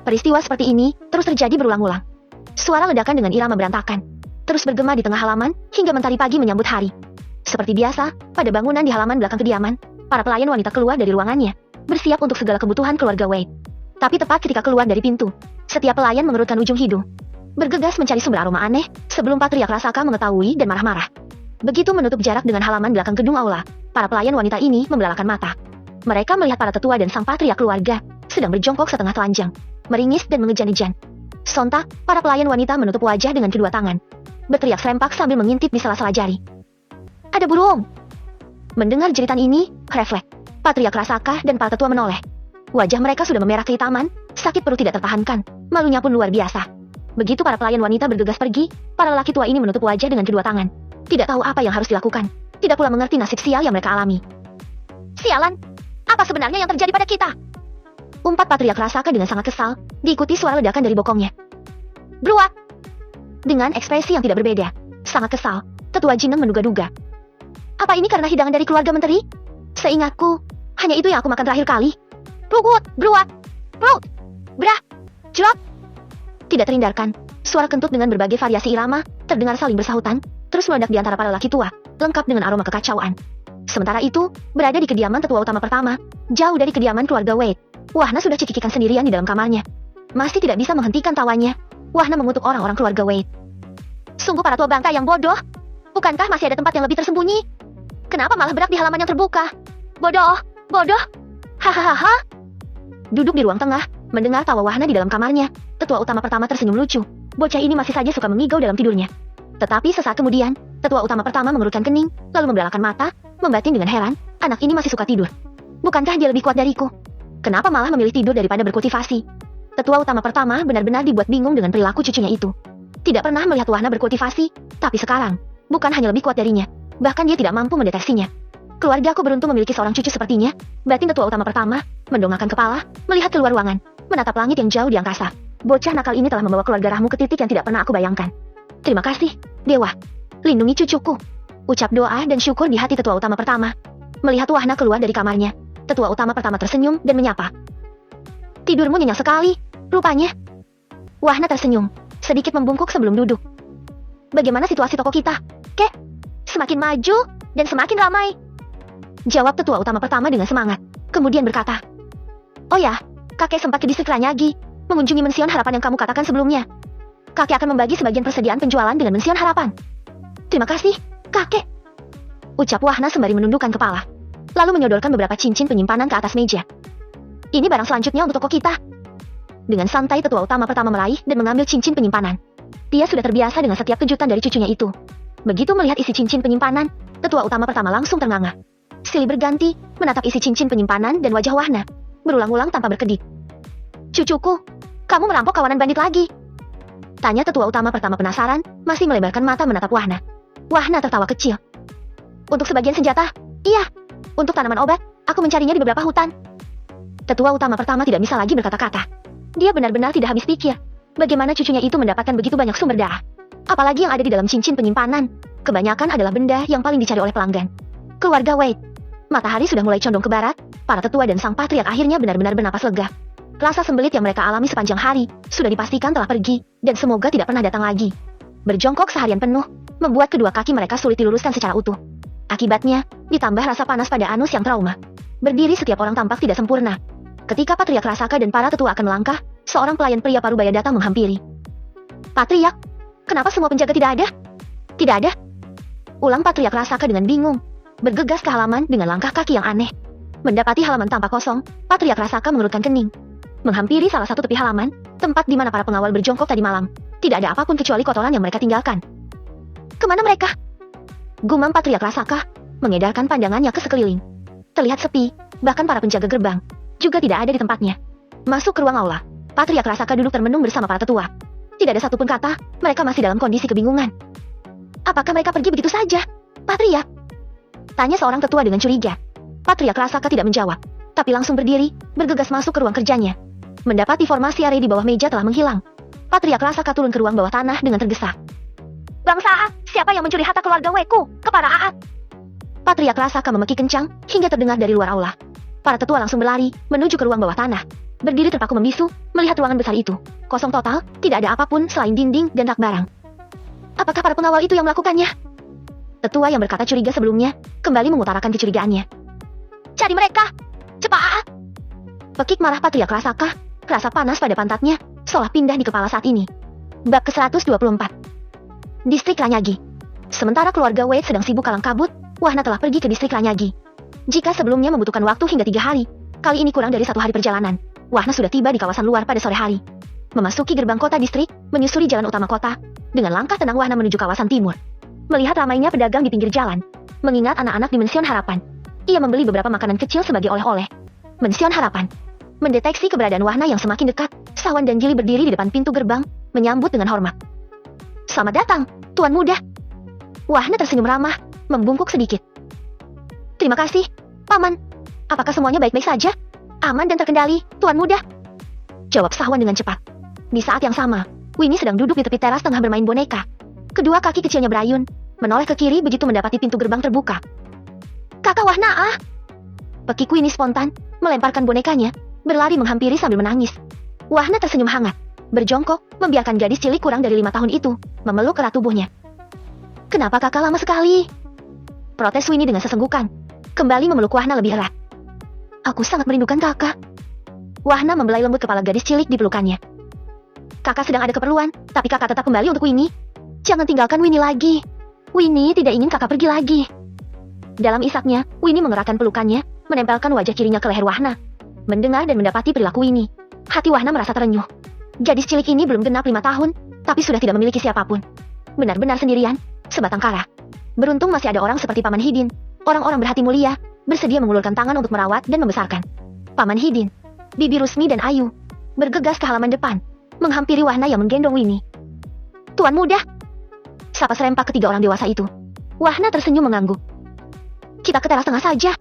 Peristiwa seperti ini terus terjadi berulang-ulang. Suara ledakan dengan irama berantakan, terus bergema di tengah halaman, hingga mentari pagi menyambut hari. Seperti biasa, pada bangunan di halaman belakang kediaman, para pelayan wanita keluar dari ruangannya, bersiap untuk segala kebutuhan keluarga Wade. Tapi tepat ketika keluar dari pintu, setiap pelayan mengerutkan ujung hidung, bergegas mencari sumber aroma aneh, sebelum Patriark Rasaka mengetahui dan marah-marah. Begitu menutup jarak dengan halaman belakang gedung aula, para pelayan wanita ini membelalakan mata. Mereka melihat para tetua dan sang Patriark keluarga, sedang berjongkok setengah telanjang, meringis dan mengejan-ejan. Sontak, para pelayan wanita menutup wajah dengan kedua tangan, berteriak serempak sambil mengintip di sela-sela jari. Ada burung! Mendengar jeritan ini, refleks Patriark Rasaka dan para tetua menoleh. Wajah mereka sudah memerah kehitaman, sakit perut tidak tertahankan, malunya pun luar biasa. Begitu para pelayan wanita bergegas pergi, para lelaki tua ini menutup wajah dengan kedua tangan. Tidak tahu apa yang harus dilakukan, tidak pula mengerti nasib sial yang mereka alami. Sialan! Apa sebenarnya yang terjadi pada kita? Umpat Patriark Rasaka dengan sangat kesal, diikuti suara ledakan dari bokongnya. Bruat! Dengan ekspresi yang tidak berbeda, sangat kesal, tetua Jineng menduga-duga. Apa ini karena hidangan dari keluarga menteri? Seingatku, hanya itu yang aku makan terakhir kali. Bruat! Brah! Jelot! Tidak terhindarkan, suara kentut dengan berbagai variasi irama, terdengar saling bersahutan, terus meledak di antara para lelaki tua, lengkap dengan aroma kekacauan. Sementara itu, berada di kediaman tetua utama pertama, jauh dari kediaman keluarga Wade, Wahna sudah cekikikan sendirian di dalam kamarnya. Masih tidak bisa menghentikan tawanya, Wahna mengutuk orang-orang keluarga Wade. Sungguh para tua bangka yang bodoh. Bukankah masih ada tempat yang lebih tersembunyi? Kenapa malah berak di halaman yang terbuka? Bodoh! Hahaha. Duduk di ruang tengah, mendengar tawa Wahna di dalam kamarnya, tetua utama pertama tersenyum lucu. Bocah ini masih saja suka mengigau dalam tidurnya. Tetapi sesaat kemudian, tetua utama pertama mengerutkan kening, lalu membelalakan mata, membatin dengan heran, anak ini masih suka tidur. Bukankah dia lebih kuat dariku? Kenapa malah memilih tidur daripada berkultivasi? Tetua utama pertama benar-benar dibuat bingung dengan perilaku cucunya itu. Tidak pernah melihat Wahna berkultivasi, tapi sekarang, bukan hanya lebih kuat darinya, bahkan dia tidak mampu mendeteksinya. Keluarga aku beruntung memiliki seorang cucu sepertinya. Batin tetua utama pertama mendongakkan kepala, melihat keluar ruangan, menatap langit yang jauh di angkasa. Bocah nakal ini telah membawa keluarga Rahmu ke titik yang tidak pernah aku bayangkan. Terima kasih, Dewa. Lindungi cucuku. Ucap doa dan syukur di hati tetua utama pertama. Melihat Wahna keluar dari kamarnya, tetua utama pertama tersenyum dan menyapa. Tidurmu nyenyak sekali, rupanya. Wahna tersenyum, sedikit membungkuk sebelum duduk. Bagaimana situasi toko kita, Kek? Semakin maju dan semakin ramai. Jawab tetua utama pertama dengan semangat, kemudian berkata, oh ya, kakek sempat ke distrik Ranyagi, mengunjungi Mension Harapan yang kamu katakan sebelumnya. Kakek akan membagi sebagian persediaan penjualan dengan Mension Harapan. Terima kasih, kakek. Ucap Wahna sembari menundukkan kepala, lalu menyodorkan beberapa cincin penyimpanan ke atas meja. Ini barang selanjutnya untuk toko kita. Dengan santai tetua utama pertama meraih dan mengambil cincin penyimpanan. Dia sudah terbiasa dengan setiap kejutan dari cucunya itu. Begitu melihat isi cincin penyimpanan, tetua utama pertama langsung ternganga. Silih berganti, menatap isi cincin penyimpanan dan wajah Wahna, berulang-ulang tanpa berkedip. Cucuku, kamu merampok kawanan bandit lagi? Tanya tetua utama pertama penasaran, masih melebarkan mata menatap Wahna. Wahna tertawa kecil. Untuk sebagian senjata, iya. Untuk tanaman obat, aku mencarinya di beberapa hutan. Tetua utama pertama tidak bisa lagi berkata-kata. Dia benar-benar tidak habis pikir. Bagaimana cucunya itu mendapatkan begitu banyak sumber darah? Apalagi yang ada di dalam cincin penyimpanan. Kebanyakan adalah benda yang paling dicari oleh pelanggan. Keluarga Wade. Matahari sudah mulai condong ke barat, para tetua dan sang patriark akhirnya benar-benar bernapas lega. Rasa sembelit yang mereka alami sepanjang hari, sudah dipastikan telah pergi, dan semoga tidak pernah datang lagi. Berjongkok seharian penuh, membuat kedua kaki mereka sulit diluruskan secara utuh. Akibatnya, ditambah rasa panas pada anus yang trauma. Berdiri setiap orang tampak tidak sempurna. Ketika Patriark Rasaka dan para tetua akan melangkah, seorang pelayan pria parubaya datang menghampiri. Patriark, kenapa semua penjaga tidak ada? Tidak ada. Ulang Patriark Rasaka dengan bingung. Bergegas ke halaman dengan langkah kaki yang aneh. Mendapati halaman tampak kosong, Patriark Rasaka mengerutkan kening. Menghampiri salah satu tepi halaman, tempat di mana para pengawal berjongkok tadi malam. Tidak ada apapun kecuali kotoran yang mereka tinggalkan. Kemana mereka? Gumam Patriark Rasaka, mengedarkan pandangannya ke sekeliling. Terlihat sepi, bahkan para penjaga gerbang juga tidak ada di tempatnya. Masuk ke ruang aula, Patriark Rasaka duduk termenung bersama para tetua. Tidak ada satupun kata, mereka masih dalam kondisi kebingungan. Apakah mereka pergi begitu saja, Patriark? Tanya seorang tetua dengan curiga. Patriark Rasaka tidak menjawab, tapi langsung berdiri, bergegas masuk ke ruang kerjanya. Mendapati formasi area di bawah meja telah menghilang. Patriark Rasaka turun ke ruang bawah tanah dengan tergesa. Bangsa Aat, siapa yang mencuri harta keluarga Weku? Kepada Aat. Patriark Rasaka memeki kencang, hingga terdengar dari luar aula. Para tetua langsung berlari, menuju ke ruang bawah tanah. Berdiri terpaku membisu, melihat ruangan besar itu. Kosong total, tidak ada apapun selain dinding dan rak barang. Apakah para pengawal itu yang melakukannya? Tetua yang berkata curiga sebelumnya, kembali mengutarakan kecurigaannya. Cari mereka! Cepat! Pekik marah Patriark Rasaka, rasa panas pada pantatnya, seolah pindah di kepala saat ini. Bab ke-124. Distrik Ranyagi. Sementara keluarga Wade sedang sibuk kalang kabut, Wahna telah pergi ke distrik Ranyagi. Jika sebelumnya membutuhkan waktu hingga 3 hari, kali ini kurang dari 1 hari perjalanan. Wahna sudah tiba di kawasan luar pada sore hari. Memasuki gerbang kota distrik, menyusuri jalan utama kota, dengan langkah tenang Wahna menuju kawasan timur. Melihat ramainya pedagang di pinggir jalan, mengingat anak-anak di Mension Harapan, ia membeli beberapa makanan kecil sebagai oleh-oleh. Mension Harapan. Mendeteksi keberadaan Wahna yang semakin dekat, Sawan dan Jili berdiri di depan pintu gerbang, menyambut dengan hormat. Selamat datang, Tuan Muda. Wahna tersenyum ramah, membungkuk sedikit. Terima kasih, Paman. Apakah semuanya baik-baik saja? Aman dan terkendali, Tuan Muda. Jawab Sawan dengan cepat. Di saat yang sama, Winnie sedang duduk di tepi teras tengah bermain boneka. Kedua kaki kecilnya berayun, menoleh ke kiri begitu mendapati pintu gerbang terbuka. Kakak Wahna! Pekik Winnie spontan, melemparkan bonekanya, berlari menghampiri sambil menangis. Wahna tersenyum hangat, berjongkok, membiarkan gadis cilik kurang dari 5 tahun itu, memeluk erat tubuhnya. Kenapa kakak lama sekali? Protes Winnie dengan sesenggukan, kembali memeluk Wahna lebih erat. Aku sangat merindukan kakak. Wahna membelai lembut kepala gadis cilik di pelukannya. Kakak sedang ada keperluan, tapi kakak tetap kembali untuk Winnie. Jangan tinggalkan Winnie lagi. Winnie tidak ingin kakak pergi lagi. Dalam isaknya, Winnie mengerahkan pelukannya, menempelkan wajah kirinya ke leher Wahna. Mendengar dan mendapati perilaku Winnie, hati Wahna merasa terenyuh. Gadis cilik ini belum genap 5 tahun, tapi sudah tidak memiliki siapapun. Benar-benar sendirian, sebatang kara. Beruntung masih ada orang seperti Paman Hidin, orang-orang berhati mulia, bersedia mengulurkan tangan untuk merawat dan membesarkan. Paman Hidin, Bibi Rusmi dan Ayu bergegas ke halaman depan, menghampiri Wahna yang menggendong Winnie. Tuan Muda! Sapa serempak ketiga orang dewasa itu. Wahna tersenyum mengangguk. Kita ke teras tengah saja.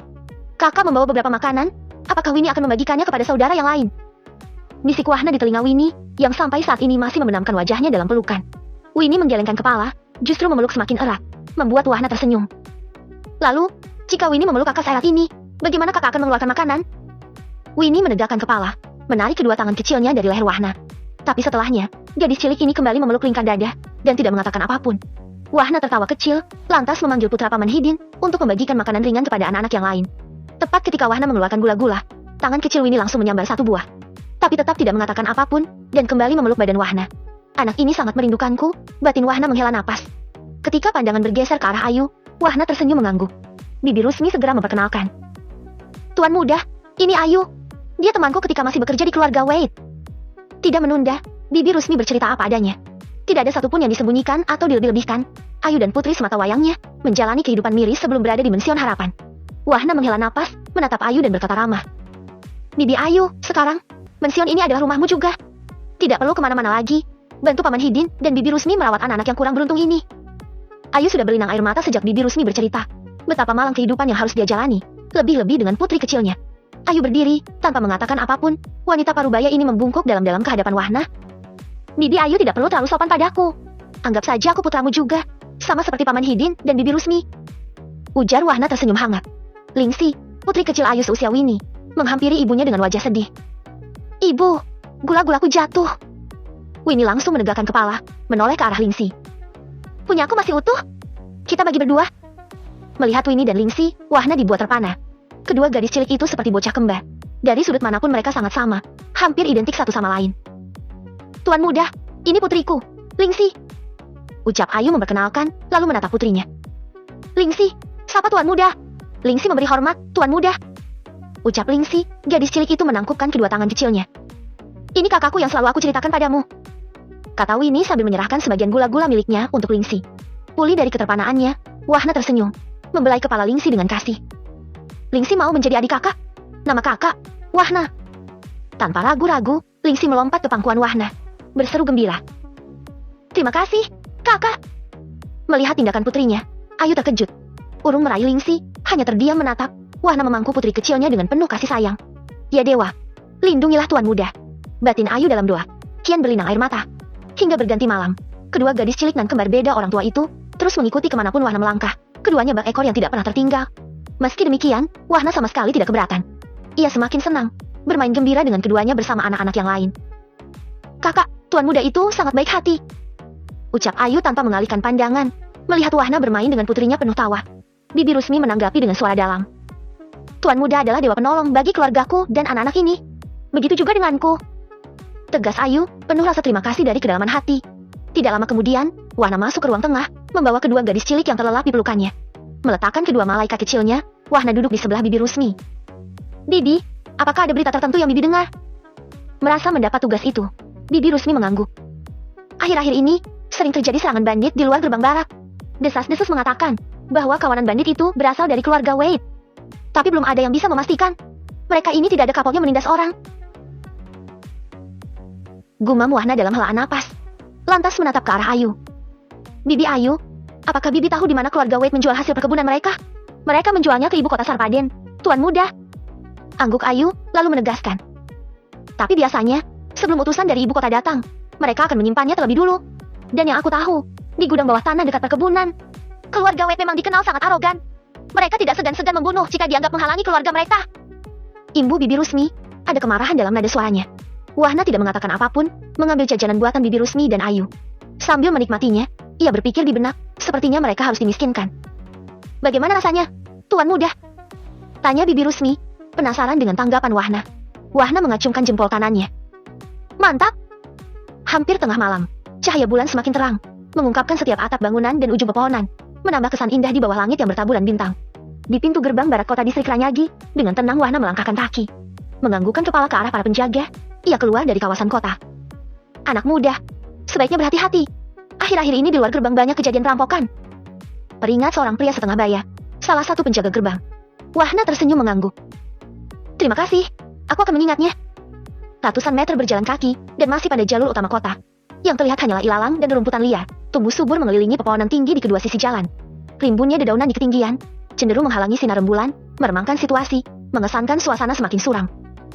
Kakak membawa beberapa makanan. Apakah Winnie akan membagikannya kepada saudara yang lain? Bisik Wahna di telinga Winnie, yang sampai saat ini masih membenamkan wajahnya dalam pelukan. Winnie menggelengkan kepala, justru memeluk semakin erat, membuat Wahna tersenyum. Lalu, jika Winnie memeluk kakak seerat ini, bagaimana kakak akan mengeluarkan makanan? Winnie menegakkan kepala, menarik kedua tangan kecilnya dari leher Wahna. Tapi setelahnya, gadis cilik ini kembali memeluk lingkar dada, dan tidak mengatakan apapun. Wahna tertawa kecil, lantas memanggil putra Paman Hidin untuk membagikan makanan ringan kepada anak-anak yang lain. Tepat ketika Wahna mengeluarkan gula-gula, tangan kecil Winnie langsung menyambar satu buah. Tapi tetap tidak mengatakan apapun, dan kembali memeluk badan Wahna. Anak ini sangat merindukanku, batin Wahna menghela napas. Ketika pandangan bergeser ke arah Ayu, Wahna tersenyum mengangguk. Bibi Rusmi segera memperkenalkan. Tuan muda, ini Ayu. Dia temanku ketika masih bekerja di keluarga Wade. Tidak menunda, Bibi Rusmi bercerita apa adanya. Tidak ada satupun yang disembunyikan atau dilebih-lebihkan. Ayu dan putri semata wayangnya menjalani kehidupan miris sebelum berada di Mension Harapan. Wahna menghela napas, menatap Ayu dan berkata ramah. Bibi Ayu, sekarang, Mension ini adalah rumahmu juga. Tidak perlu kemana-mana lagi. Bantu Paman Hidin dan Bibi Rusmi merawat anak-anak yang kurang beruntung ini. Ayu sudah berlinang air mata sejak Bibi Rusmi bercerita betapa malang kehidupan yang harus dia jalani, lebih-lebih dengan putri kecilnya. Ayu berdiri, tanpa mengatakan apapun. Wanita parubaya ini membungkuk dalam-dalam ke hadapan Wahna. Bibi Ayu tidak perlu terlalu sopan padaku. Anggap saja aku putramu juga, sama seperti Paman Hidin dan Bibi Rusmi. Ujar Wahna tersenyum hangat. Lingsi, putri kecil Ayu seusia Winnie, menghampiri ibunya dengan wajah sedih. Ibu, gula-gulaku jatuh. Winnie langsung menegakkan kepala, menoleh ke arah Lingsi. Punyaku masih utuh? Kita bagi berdua. Melihat Winnie dan Lingsi, Wahna dibuat terpana. Kedua gadis cilik itu seperti bocah kembar. Dari sudut manapun mereka sangat sama, hampir identik satu sama lain. Tuan muda, ini putriku, Lingsi. Ucap Ayu memperkenalkan, lalu menatap putrinya. Lingsi, siapa tuan muda? Lingsi memberi hormat, tuan muda. Ucap Lingsi, gadis cilik itu menangkupkan kedua tangan kecilnya. Ini kakakku yang selalu aku ceritakan padamu. Kata Winnie sambil menyerahkan sebagian gula-gula miliknya untuk Lingsi. Pulih dari keterpanaannya, Wahna tersenyum, membelai kepala Lingsi dengan kasih. Lingsi mau menjadi adik kakak? Nama kakak, Wahna. Tanpa ragu-ragu, Lingsi melompat ke pangkuan Wahna, berseru gembira. Terima kasih, kakak. Melihat tindakan putrinya, Ayu terkejut. Urung meraih Lingsi, hanya terdiam menatap. Wahna memangku putri kecilnya dengan penuh kasih sayang. Ya dewa, lindungilah tuan muda. Batin Ayu dalam doa, kian berlinang air mata. Hingga berganti malam, kedua gadis cilik nan kembar beda orang tua itu terus mengikuti kemanapun Wahna melangkah. Keduanya bak ekor yang tidak pernah tertinggal. Meski demikian, Wahna sama sekali tidak keberatan. Ia semakin senang bermain gembira dengan keduanya bersama anak-anak yang lain. Kakak, tuan muda itu sangat baik hati. Ucap Ayu tanpa mengalihkan pandangan, melihat Wahna bermain dengan putrinya penuh tawa. Bibi Rusmi menanggapi dengan suara dalam. Tuan muda adalah dewa penolong bagi keluargaku dan anak-anak ini. Begitu juga denganku. Tegas Ayu, penuh rasa terima kasih dari kedalaman hati. Tidak lama kemudian, Wahna masuk ke ruang tengah, membawa kedua gadis cilik yang terlelap di pelukannya. Meletakkan kedua malaikat kecilnya, Wahna duduk di sebelah Bibi Rusmi. Bibi, apakah ada berita tertentu yang Bibi dengar? Merasa mendapat tugas itu, Bibi Rusmi mengangguk. Akhir-akhir ini, sering terjadi serangan bandit di luar gerbang barak. Desas-desus mengatakan bahwa kawanan bandit itu berasal dari keluarga Wade. Tapi belum ada yang bisa memastikan. Mereka ini tidak ada kapoknya menindas orang. Gumam Wahna dalam helaan napas. Lantas menatap ke arah Ayu. Bibi Ayu, apakah Bibi tahu di mana keluarga Wade menjual hasil perkebunan mereka? Mereka menjualnya ke ibu kota Sarpaden, tuan muda. Angguk Ayu, lalu menegaskan. Tapi biasanya, sebelum utusan dari ibu kota datang, mereka akan menyimpannya terlebih dulu. Dan yang aku tahu, di gudang bawah tanah dekat perkebunan, keluarga Wade memang dikenal sangat arogan. Mereka tidak segan-segan membunuh jika dianggap menghalangi keluarga mereka. Imbu Bibi Rusmi, ada kemarahan dalam nada suaranya. Wahna tidak mengatakan apapun, mengambil jajanan buatan Bibi Rusmi dan Ayu. Sambil menikmatinya, ia berpikir di benak, sepertinya mereka harus dimiskinkan. Bagaimana rasanya, tuan muda? Tanya Bibi Rusmi, penasaran dengan tanggapan Wahna. Wahna mengacungkan jempol kanannya. Mantap! Hampir tengah malam, cahaya bulan semakin terang, mengungkapkan setiap atap bangunan dan ujung pepohonan, menambah kesan indah di bawah langit yang bertaburan bintang. Di pintu gerbang barat kota distrik Ranyagi, dengan tenang Wahna melangkahkan kaki. Menganggukkan kepala ke arah para penjaga, ia keluar dari kawasan kota. Anak muda, sebaiknya berhati-hati. Akhir-akhir ini di luar gerbang banyak kejadian perampokan. Peringat seorang pria setengah baya, salah satu penjaga gerbang. Wahna tersenyum mengangguk. Terima kasih, aku akan mengingatnya. Ratusan meter berjalan kaki, dan masih pada jalur utama kota. Yang terlihat hanyalah ilalang dan rumputan liar, tumbuh subur mengelilingi pepohonan tinggi di kedua sisi jalan. Rimbunnya dedaunan di ketinggian, cenderung menghalangi sinar rembulan, meremangkan situasi, mengesankan suasana semakin suram.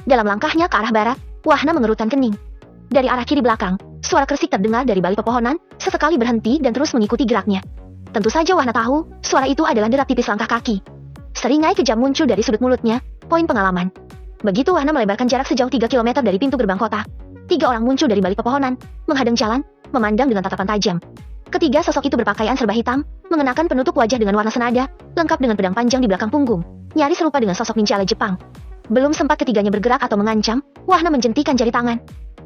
Dalam langkahnya ke arah barat, Wahna mengerutkan kening. Dari arah kiri belakang, suara kersik terdengar dari balik pepohonan, sesekali berhenti dan terus mengikuti geraknya. Tentu saja Wahna tahu, suara itu adalah derap tipis langkah kaki. Seringai kejam muncul dari sudut mulutnya, poin pengalaman. Begitu Wahna melebarkan jarak sejauh 3 km dari pintu gerbang kota, 3 orang muncul dari balik pepohonan, menghadang jalan, memandang dengan tatapan tajam. Ketiga sosok itu berpakaian serba hitam, mengenakan penutup wajah dengan warna senada, lengkap dengan pedang panjang di belakang punggung, nyaris serupa dengan sosok ninja ala Jepang. Belum sempat ketiganya bergerak atau mengancam, Wahna menjentikan jari tangan.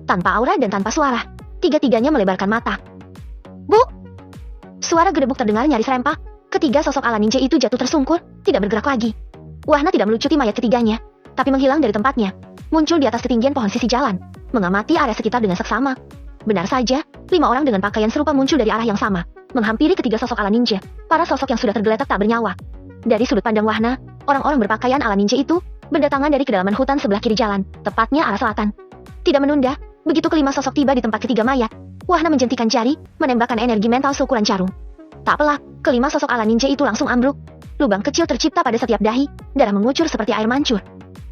Tanpa aura dan tanpa suara, tiga-tiganya melebarkan mata. Bu! Suara gedebuk terdengar nyaris serempak. Ketiga sosok ala ninja itu jatuh tersungkur, tidak bergerak lagi. Wahna tidak melucuti mayat ketiganya, tapi menghilang dari tempatnya, muncul di atas ketinggian pohon sisi jalan, mengamati area sekitar dengan seksama. Benar saja, 5 orang dengan pakaian serupa muncul dari arah yang sama, menghampiri ketiga sosok ala ninja, para sosok yang sudah tergeletak tak bernyawa. Dari sudut pandang Wahna, orang-orang berpakaian ala ninja itu berdatangan dari kedalaman hutan sebelah kiri jalan, tepatnya arah selatan. Tidak menunda, begitu kelima sosok tiba di tempat ketiga mayat, Wahna menjentikan jari, menembakkan energi mental seukuran jarum. Tak pelak, kelima sosok ala ninja itu langsung ambruk. Lubang kecil tercipta pada setiap dahi, darah mengucur seperti air mancur.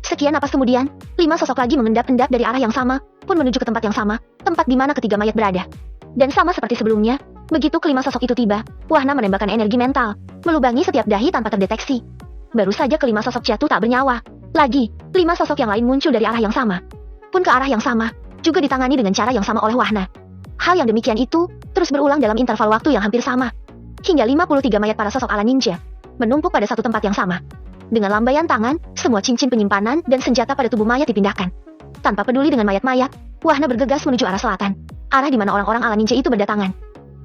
Sekian napas kemudian, 5 sosok lagi mengendap-endap dari arah yang sama, pun menuju ke tempat yang sama, tempat di mana ketiga mayat berada. Dan sama seperti sebelumnya, begitu kelima sosok itu tiba, Wahna menembakkan energi mental, melubangi setiap dahi tanpa terdeteksi. Baru saja kelima sosok jatuh tak bernyawa. Lagi, 5 sosok yang lain muncul dari arah yang sama. Pun ke arah yang sama, juga ditangani dengan cara yang sama oleh Wahna. Hal yang demikian itu, terus berulang dalam interval waktu yang hampir sama. Hingga 53 mayat para sosok ala ninja, menumpuk pada satu tempat yang sama. Dengan lambaian tangan, semua cincin penyimpanan dan senjata pada tubuh mayat dipindahkan. Tanpa peduli dengan mayat-mayat, Wahna bergegas menuju arah selatan, arah di mana orang-orang ala ninja itu berdatangan.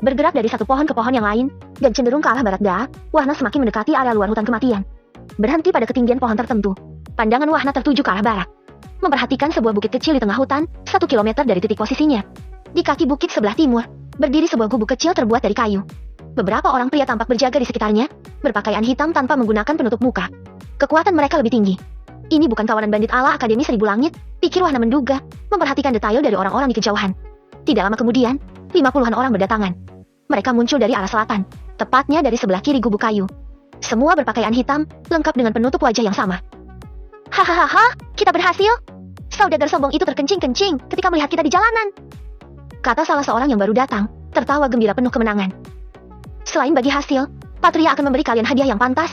Bergerak dari satu pohon ke pohon yang lain, dan cenderung ke arah barat daa, Wahna semakin mendekati area luar hutan kematian. Berhenti pada ketinggian pohon tertentu, pandangan Wahna tertuju ke arah barat. Memperhatikan sebuah bukit kecil di tengah hutan, 1 kilometer dari titik posisinya. Di kaki bukit sebelah timur, berdiri sebuah gubuk kecil terbuat dari kayu. Beberapa orang pria tampak berjaga di sekitarnya, berpakaian hitam tanpa menggunakan penutup muka. Kekuatan mereka lebih tinggi. Ini bukan kawanan bandit ala Akademi Seribu Langit, pikir Wahna menduga, memperhatikan detail dari orang-orang di kejauhan. Tidak lama kemudian, 50-an orang berdatangan. Mereka muncul dari arah selatan, tepatnya dari sebelah kiri gubuk kayu. Semua berpakaian hitam, lengkap dengan penutup wajah yang sama. Hahaha, kita berhasil! Saudagar sombong itu terkencing-kencing ketika melihat kita di jalanan. Kata salah seorang yang baru datang, tertawa gembira penuh kemenangan. Selain bagi hasil, Patria akan memberi kalian hadiah yang pantas.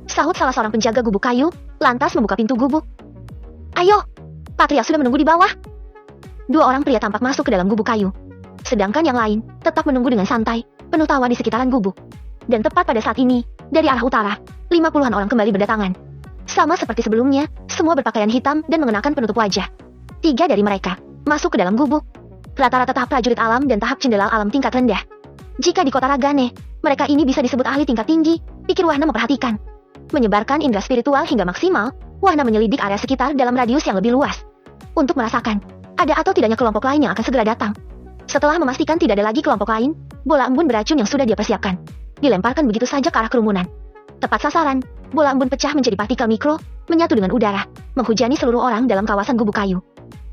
Sahut salah seorang penjaga gubuk kayu, lantas membuka pintu gubuk. Ayo, Patria sudah menunggu di bawah. 2 orang pria tampak masuk ke dalam gubuk kayu. Sedangkan yang lain, tetap menunggu dengan santai, penuh tawa di sekitaran gubuk. Dan tepat pada saat ini, dari arah utara, 50-an orang kembali berdatangan. Sama seperti sebelumnya, semua berpakaian hitam dan mengenakan penutup wajah. 3 dari mereka, masuk ke dalam gubuk. Rata-rata tahap prajurit alam dan tahap cenderal alam tingkat rendah. Jika di kota Ragane, mereka ini bisa disebut ahli tingkat tinggi, pikir Wahna memperhatikan. Menyebarkan indera spiritual hingga maksimal, Wahna menyelidik area sekitar dalam radius yang lebih luas. Untuk merasakan, ada atau tidaknya kelompok lain yang akan segera datang. Setelah memastikan tidak ada lagi kelompok lain, bola embun beracun yang sudah dia persiapkan dilemparkan begitu saja ke arah kerumunan. Tepat sasaran, bola embun pecah menjadi partikel mikro, menyatu dengan udara, menghujani seluruh orang dalam kawasan gubuk kayu.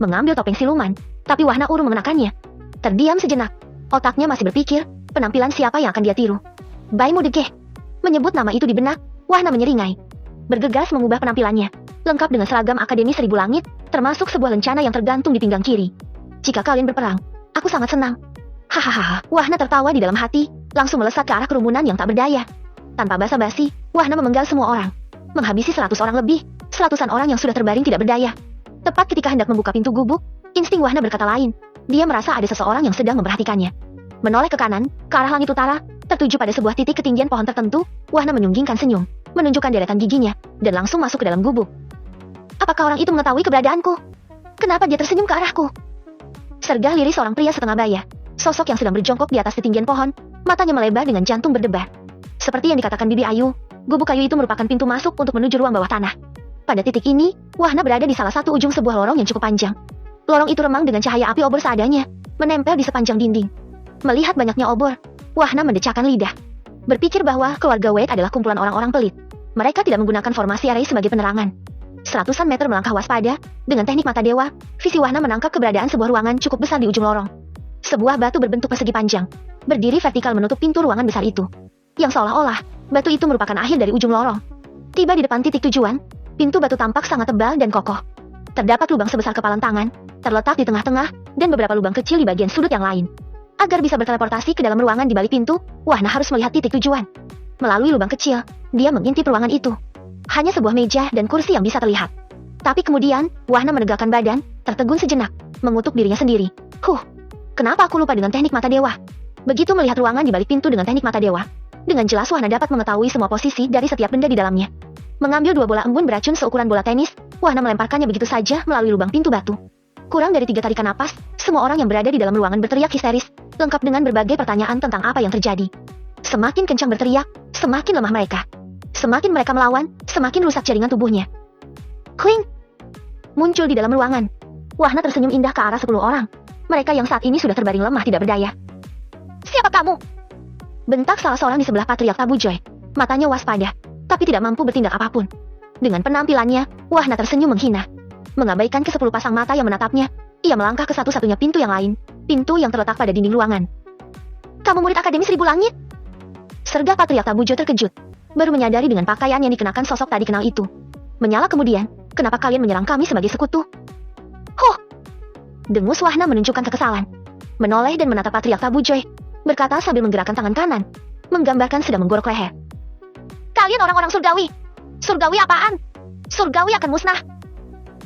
Mengambil topeng siluman, tapi Wahna urung mengenakannya. Terdiam sejenak, otaknya masih berpikir, penampilan siapa yang akan dia tiru. Baimu Degeh. Menyebut nama itu di benak, Wahna menyeringai. Bergegas mengubah penampilannya, lengkap dengan seragam Akademi Seribu Langit, termasuk sebuah lencana yang tergantung di pinggang kiri. Jika kalian berperang, aku sangat senang. Hahaha, Wahna tertawa di dalam hati, langsung melesat ke arah kerumunan yang tak berdaya. Tanpa basa-basi, Wahna memenggal semua orang. Menghabisi 100 orang lebih, 100-an orang yang sudah terbaring tidak berdaya. Tepat ketika hendak membuka pintu gubuk, insting Wahna berkata lain. Dia merasa ada seseorang yang sedang memperhatikannya. Menoleh ke kanan, ke arah langit utara, tertuju pada sebuah titik ketinggian pohon tertentu, Wahna menyunggingkan senyum, menunjukkan deretan giginya, dan langsung masuk ke dalam gubuk. Apakah orang itu mengetahui keberadaanku? Kenapa dia tersenyum ke arahku? Sergah liris seorang pria setengah baya, sosok yang sedang berjongkok di atas ketinggian pohon, matanya melebar dengan jantung berdebar. Seperti yang dikatakan Bibi Ayu, gubuk kayu itu merupakan pintu masuk untuk menuju ruang bawah tanah. Pada titik ini, Wahna berada di salah satu ujung sebuah lorong yang cukup panjang. Lorong itu remang dengan cahaya api obor seadanya, menempel di sepanjang dinding. Melihat banyaknya obor, Wahna mendecakkan lidah. Berpikir bahwa keluarga Wade adalah kumpulan orang-orang pelit. Mereka tidak menggunakan formasi array sebagai penerangan. 100-an meter melangkah waspada, dengan teknik mata dewa, visi Wahna menangkap keberadaan sebuah ruangan cukup besar di ujung lorong. Sebuah batu berbentuk persegi panjang, berdiri vertikal menutup pintu ruangan besar itu. Yang seolah-olah Batu itu merupakan akhir dari ujung lorong. Tiba di depan titik tujuan, pintu batu tampak sangat tebal dan kokoh. Terdapat lubang sebesar kepalan tangan, terletak di tengah-tengah, dan beberapa lubang kecil di bagian sudut yang lain. Agar bisa berteleportasi ke dalam ruangan di balik pintu, Wahna harus melihat titik tujuan. Melalui lubang kecil, dia mengintip ruangan itu. Hanya sebuah meja dan kursi yang bisa terlihat. Tapi kemudian, Wahna menegakkan badan, tertegun sejenak, mengutuk dirinya sendiri. Kenapa aku lupa dengan teknik mata dewa? Begitu melihat ruangan di balik pintu dengan teknik mata dewa, dengan jelas Wahna dapat mengetahui semua posisi dari setiap benda di dalamnya. Mengambil 2 bola embun beracun seukuran bola tenis, Wahna melemparkannya begitu saja melalui lubang pintu batu. Kurang dari 3 tarikan napas, semua orang yang berada di dalam ruangan berteriak histeris, lengkap dengan berbagai pertanyaan tentang apa yang terjadi. Semakin kencang berteriak, semakin lemah mereka. Semakin mereka melawan, semakin rusak jaringan tubuhnya. Kling! Muncul di dalam ruangan. Wahna tersenyum indah ke arah 10 orang. Mereka yang saat ini sudah terbaring lemah tidak berdaya. Siapa kamu? Bentak salah seorang di sebelah Patriark Tabu Joy. Matanya waspada, tapi tidak mampu bertindak apapun. Dengan penampilannya, Wahna tersenyum menghina. Mengabaikan ke 10 pasang mata yang menatapnya, ia melangkah ke satu-satunya pintu yang lain, pintu yang terletak pada dinding ruangan. Kamu murid Akademi Seribu Langit? Sergah Patriark Tabu Joy terkejut, baru menyadari dengan pakaian yang dikenakan sosok tadi kenal itu. Menyala kemudian, kenapa kalian menyerang kami sebagai sekutu? Dengus Wahna menunjukkan kekesalan. Menoleh dan menatap Patriark Tabu Joy, berkata sambil menggerakkan tangan kanan, menggambarkan sedang menggorok leher. Kalian orang-orang surgawi! Surgawi apaan? Surgawi akan musnah!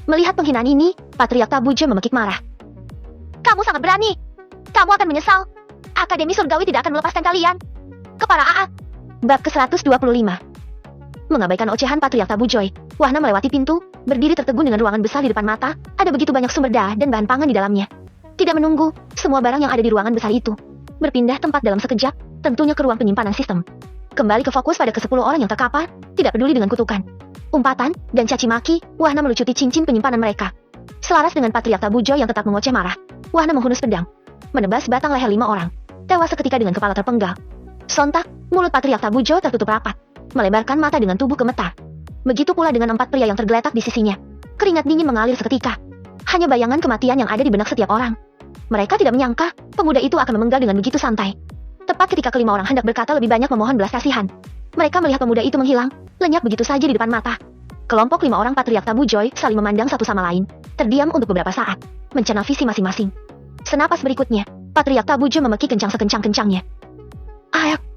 Melihat penghinaan ini, Patriark Tabu Joy memekik marah. Kamu sangat berani! Kamu akan menyesal! Akademi Surgawi tidak akan melepaskan kalian! Kepala AA! Bab ke-125. Mengabaikan ocehan Patriark Tabu Joy, Wahna melewati pintu, berdiri tertegun dengan ruangan besar di depan mata, ada begitu banyak sumber daya dan bahan pangan di dalamnya. Tidak menunggu, semua barang yang ada di ruangan besar itu berpindah tempat dalam sekejap, tentunya ke ruang penyimpanan sistem. Kembali ke fokus pada ke-10 orang yang terkapar, tidak peduli dengan kutukan, umpatan, dan caci maki, Wahna melucuti cincin penyimpanan mereka. Selaras dengan Patriark Tabu Joy yang tetap mengoceh marah, Wahna menghunus pedang, menebas batang leher 5 orang, tewas seketika dengan kepala terpenggal. Sontak, mulut Patriark Tabu Joy tertutup rapat, melebarkan mata dengan tubuh gemetar. Begitu pula dengan 4 pria yang tergeletak di sisinya. Keringat dingin mengalir seketika. Hanya bayangan kematian yang ada di benak setiap orang. Mereka tidak menyangka, pemuda itu akan memenggal dengan begitu santai. Tepat ketika kelima orang hendak berkata lebih banyak memohon belas kasihan, mereka melihat pemuda itu menghilang, lenyap begitu saja di depan mata. Kelompok 5 orang Patriark Tabu Joy saling memandang satu sama lain, terdiam untuk beberapa saat, mencerna visi masing-masing. Senapas berikutnya, Patriark Tabu Joy memekik kencang sekencang-kencangnya.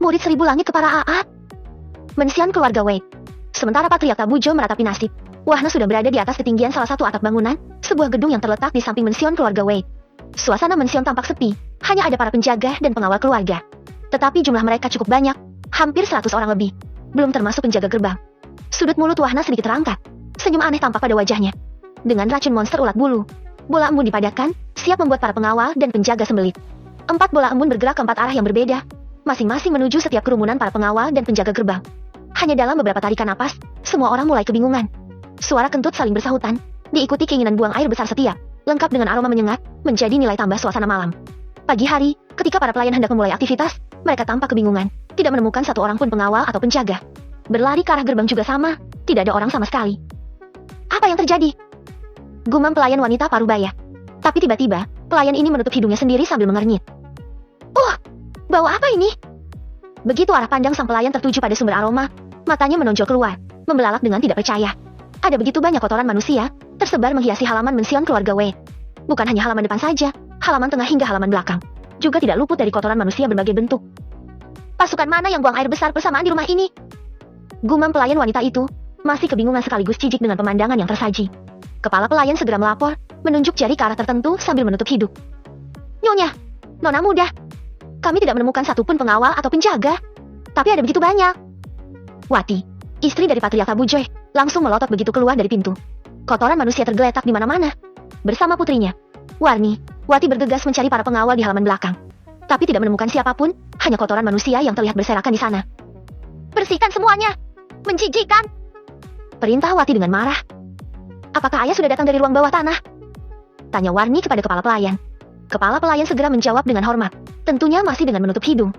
Murid 1000 langit kepala AA. Mensian keluarga Wade. Sementara Patriark Tabu Joy meratapi nasib, Wahna sudah berada di atas ketinggian salah satu atap bangunan, sebuah gedung yang terletak di samping mension keluarga Wade. Suasana mension tampak sepi, hanya ada para penjaga dan pengawal keluarga. Tetapi jumlah mereka cukup banyak, hampir 100 orang lebih, belum termasuk penjaga gerbang. Sudut mulut Wahna sedikit terangkat, senyum aneh tampak pada wajahnya. Dengan racun monster ulat bulu, bola embun dipadatkan, siap membuat para pengawal dan penjaga sembelit. 4 bola embun bergerak ke 4 arah yang berbeda, masing-masing menuju setiap kerumunan para pengawal dan penjaga gerbang. Hanya dalam beberapa tarikan napas, semua orang mulai kebingungan. Suara kentut saling bersahutan, diikuti keinginan buang air besar setiap, lengkap dengan aroma menyengat, menjadi nilai tambah suasana malam. Pagi hari, ketika para pelayan hendak memulai aktivitas, mereka tampak kebingungan, tidak menemukan satu orang pun pengawal atau penjaga. Berlari ke arah gerbang juga sama, tidak ada orang sama sekali. Apa yang terjadi? Gumam pelayan wanita parubaya. Tapi tiba-tiba, pelayan ini menutup hidungnya sendiri sambil mengernyit. Bau apa ini? Begitu arah pandang sang pelayan tertuju pada sumber aroma, matanya menonjol keluar, membelalak dengan tidak percaya. Ada begitu banyak kotoran manusia, tersebar menghiasi halaman mension keluarga Wade. Bukan hanya halaman depan saja, halaman tengah hingga halaman belakang. Juga tidak luput dari kotoran manusia berbagai bentuk. Pasukan mana yang buang air besar bersamaan di rumah ini? Gumam pelayan wanita itu, masih kebingungan sekaligus jijik dengan pemandangan yang tersaji. Kepala pelayan segera melapor, menunjuk jari ke arah tertentu sambil menutup hidung. Nyonya, nona muda, kami tidak menemukan satupun pengawal atau penjaga. Tapi ada begitu banyak. Wati, istri dari Patriark Tabu Joy, langsung melotot begitu keluar dari pintu. Kotoran manusia tergeletak di mana-mana. Bersama putrinya, Warni, Wati bergegas mencari para pengawal di halaman belakang. Tapi tidak menemukan siapapun, hanya kotoran manusia yang terlihat berserakan di sana. Bersihkan semuanya! Menjijikan! Perintah Wati dengan marah. Apakah ayah sudah datang dari ruang bawah tanah? Tanya Warni kepada kepala pelayan. Kepala pelayan segera menjawab dengan hormat. Tentunya masih dengan menutup hidung.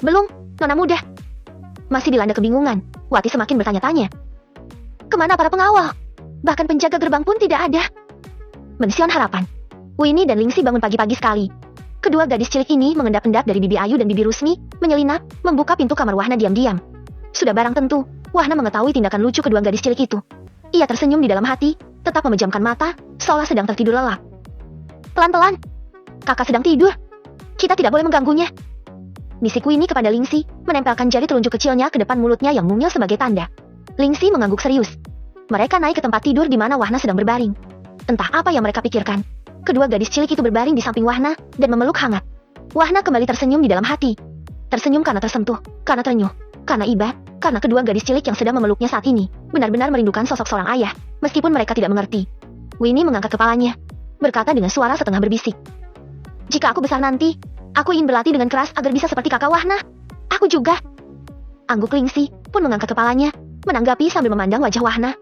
Belum, nona muda. Masih dilanda kebingungan, Wati semakin bertanya-tanya. Kemana para pengawal? Bahkan penjaga gerbang pun tidak ada. Mension harapan. Winnie dan Lingxi bangun pagi-pagi sekali. Kedua gadis cilik ini mengendap-endap dari bibi Ayu dan bibi Rusmi, menyelinap, membuka pintu kamar Wahna diam-diam. Sudah barang tentu, Wahna mengetahui tindakan lucu kedua gadis cilik itu. Ia tersenyum di dalam hati, tetap memejamkan mata, seolah sedang tertidur lelap. Pelan-pelan. Kakak sedang tidur. Kita tidak boleh mengganggunya. Bisik Winnie kepada Lingxi, menempelkan jari telunjuk kecilnya ke depan mulutnya yang mungil sebagai tanda. Lingxi mengangguk serius. Mereka naik ke tempat tidur di mana Wahna sedang berbaring. Entah apa yang mereka pikirkan. Kedua gadis cilik itu berbaring di samping Wahna dan memeluk hangat. Wahna kembali tersenyum di dalam hati. Tersenyum karena tersentuh, karena terenyuh, karena iba, karena kedua gadis cilik yang sedang memeluknya saat ini benar-benar merindukan sosok seorang ayah, meskipun mereka tidak mengerti. Winnie mengangkat kepalanya, berkata dengan suara setengah berbisik. Jika aku besar nanti, aku ingin berlatih dengan keras agar bisa seperti kakak Wahna. Aku juga. Angguk Lingxi pun mengangkat kepalanya, menanggapi sambil memandang wajah Wahna.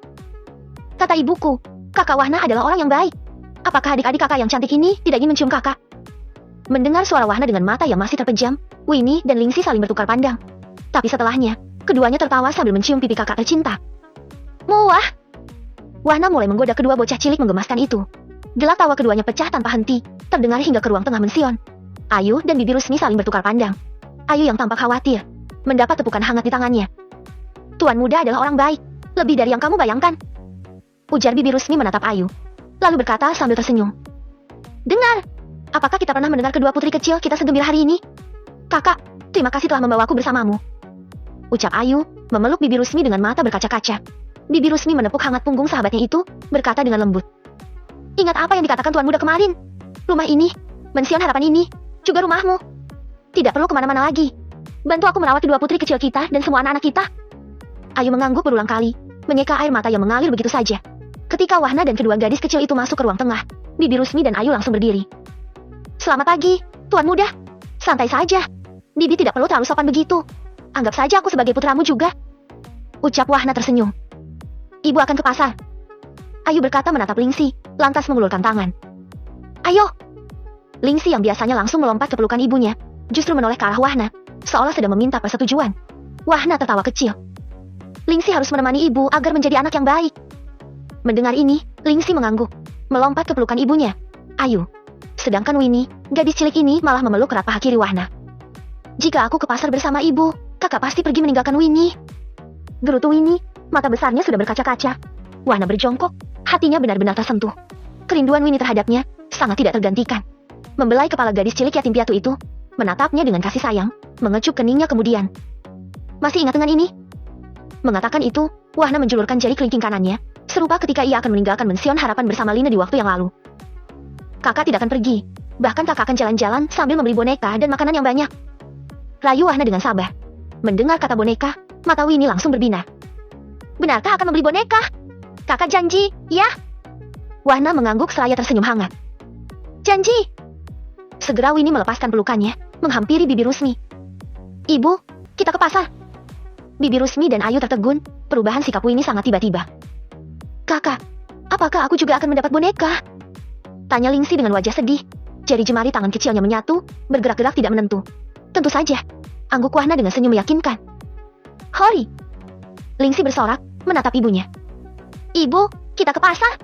Kata ibuku, kakak Wahna adalah orang yang baik. Apakah adik-adik kakak yang cantik ini tidak ingin mencium kakak? Mendengar suara Wahna dengan mata yang masih terpejam, Winnie dan Lingxi saling bertukar pandang. Tapi setelahnya, keduanya tertawa sambil mencium pipi kakak tercinta. Muah! Wahna mulai menggoda kedua bocah cilik menggemaskan itu. Gelak tawa keduanya pecah tanpa henti, terdengar hingga ke ruang tengah mension. Ayu dan Bibi Rusmi saling bertukar pandang. Ayu yang tampak khawatir, mendapat tepukan hangat di tangannya. Tuan muda adalah orang baik, lebih dari yang kamu bayangkan. Ujar Bibi Rusmi menatap Ayu, lalu berkata sambil tersenyum. Dengar! Apakah kita pernah mendengar kedua putri kecil kita segembira hari ini? Kakak, terima kasih telah membawaku bersamamu. Ucap Ayu, memeluk Bibi Rusmi dengan mata berkaca-kaca. Bibi Rusmi menepuk hangat punggung sahabatnya itu, berkata dengan lembut. Ingat apa yang dikatakan Tuan Muda kemarin? Rumah ini, mension harapan ini, juga rumahmu. Tidak perlu kemana-mana lagi. Bantu aku merawat kedua putri kecil kita dan semua anak-anak kita. Ayu mengangguk berulang kali, menyeka air mata yang mengalir begitu saja. Ketika Wahna dan kedua gadis kecil itu masuk ke ruang tengah, Bibi Rusmi dan Ayu langsung berdiri. Selamat pagi, Tuan Muda. Santai saja. Bibi tidak perlu terlalu sopan begitu. Anggap saja aku sebagai putramu juga. Ucap Wahna tersenyum. Ibu akan ke pasar. Ayu berkata menatap Lingxi, lantas mengulurkan tangan. Ayo. Lingxi yang biasanya langsung melompat ke pelukan ibunya, justru menoleh ke arah Wahna, seolah sedang meminta persetujuan. Wahna tertawa kecil. Lingxi harus menemani ibu agar menjadi anak yang baik. Mendengar ini, Lingxi mengangguk, melompat ke pelukan ibunya. Ayu. Sedangkan Winnie, gadis cilik ini malah memeluk erat paha kiri Wahna. Jika aku ke pasar bersama ibu, kakak pasti pergi meninggalkan Winnie. Gerutu Winnie, mata besarnya sudah berkaca-kaca. Wahna berjongkok, hatinya benar-benar tersentuh. Kerinduan Winnie terhadapnya sangat tidak tergantikan. Membelai kepala gadis cilik yatim piatu itu, menatapnya dengan kasih sayang, mengecup keningnya kemudian. Masih ingat dengan ini? Mengatakan itu, Wahna menjulurkan jari kelingking kanannya, serupa ketika ia akan meninggalkan mension harapan bersama Lina di waktu yang lalu. Kakak tidak akan pergi. Bahkan kakak akan jalan-jalan sambil membeli boneka dan makanan yang banyak. Rayu Wahna dengan sabar. Mendengar kata boneka, mata Winnie langsung berbinar. Benarkah akan membeli boneka? Kakak janji, ya? Wahna mengangguk seraya tersenyum hangat. Janji. Segera Winnie melepaskan pelukannya, menghampiri Bibi Rusmi. Ibu, kita ke pasar. Bibi Rusmi dan Ayu tertegun, perubahan sikap Winnie sangat tiba-tiba. Kakak, apakah aku juga akan mendapat boneka? Tanya Lingxi dengan wajah sedih. Jari jemari tangan kecilnya menyatu, bergerak-gerak tidak menentu. Tentu saja. Angguk Wahna dengan senyum meyakinkan. Hori. Lingxi bersorak, menatap ibunya. Ibu, kita ke pasar.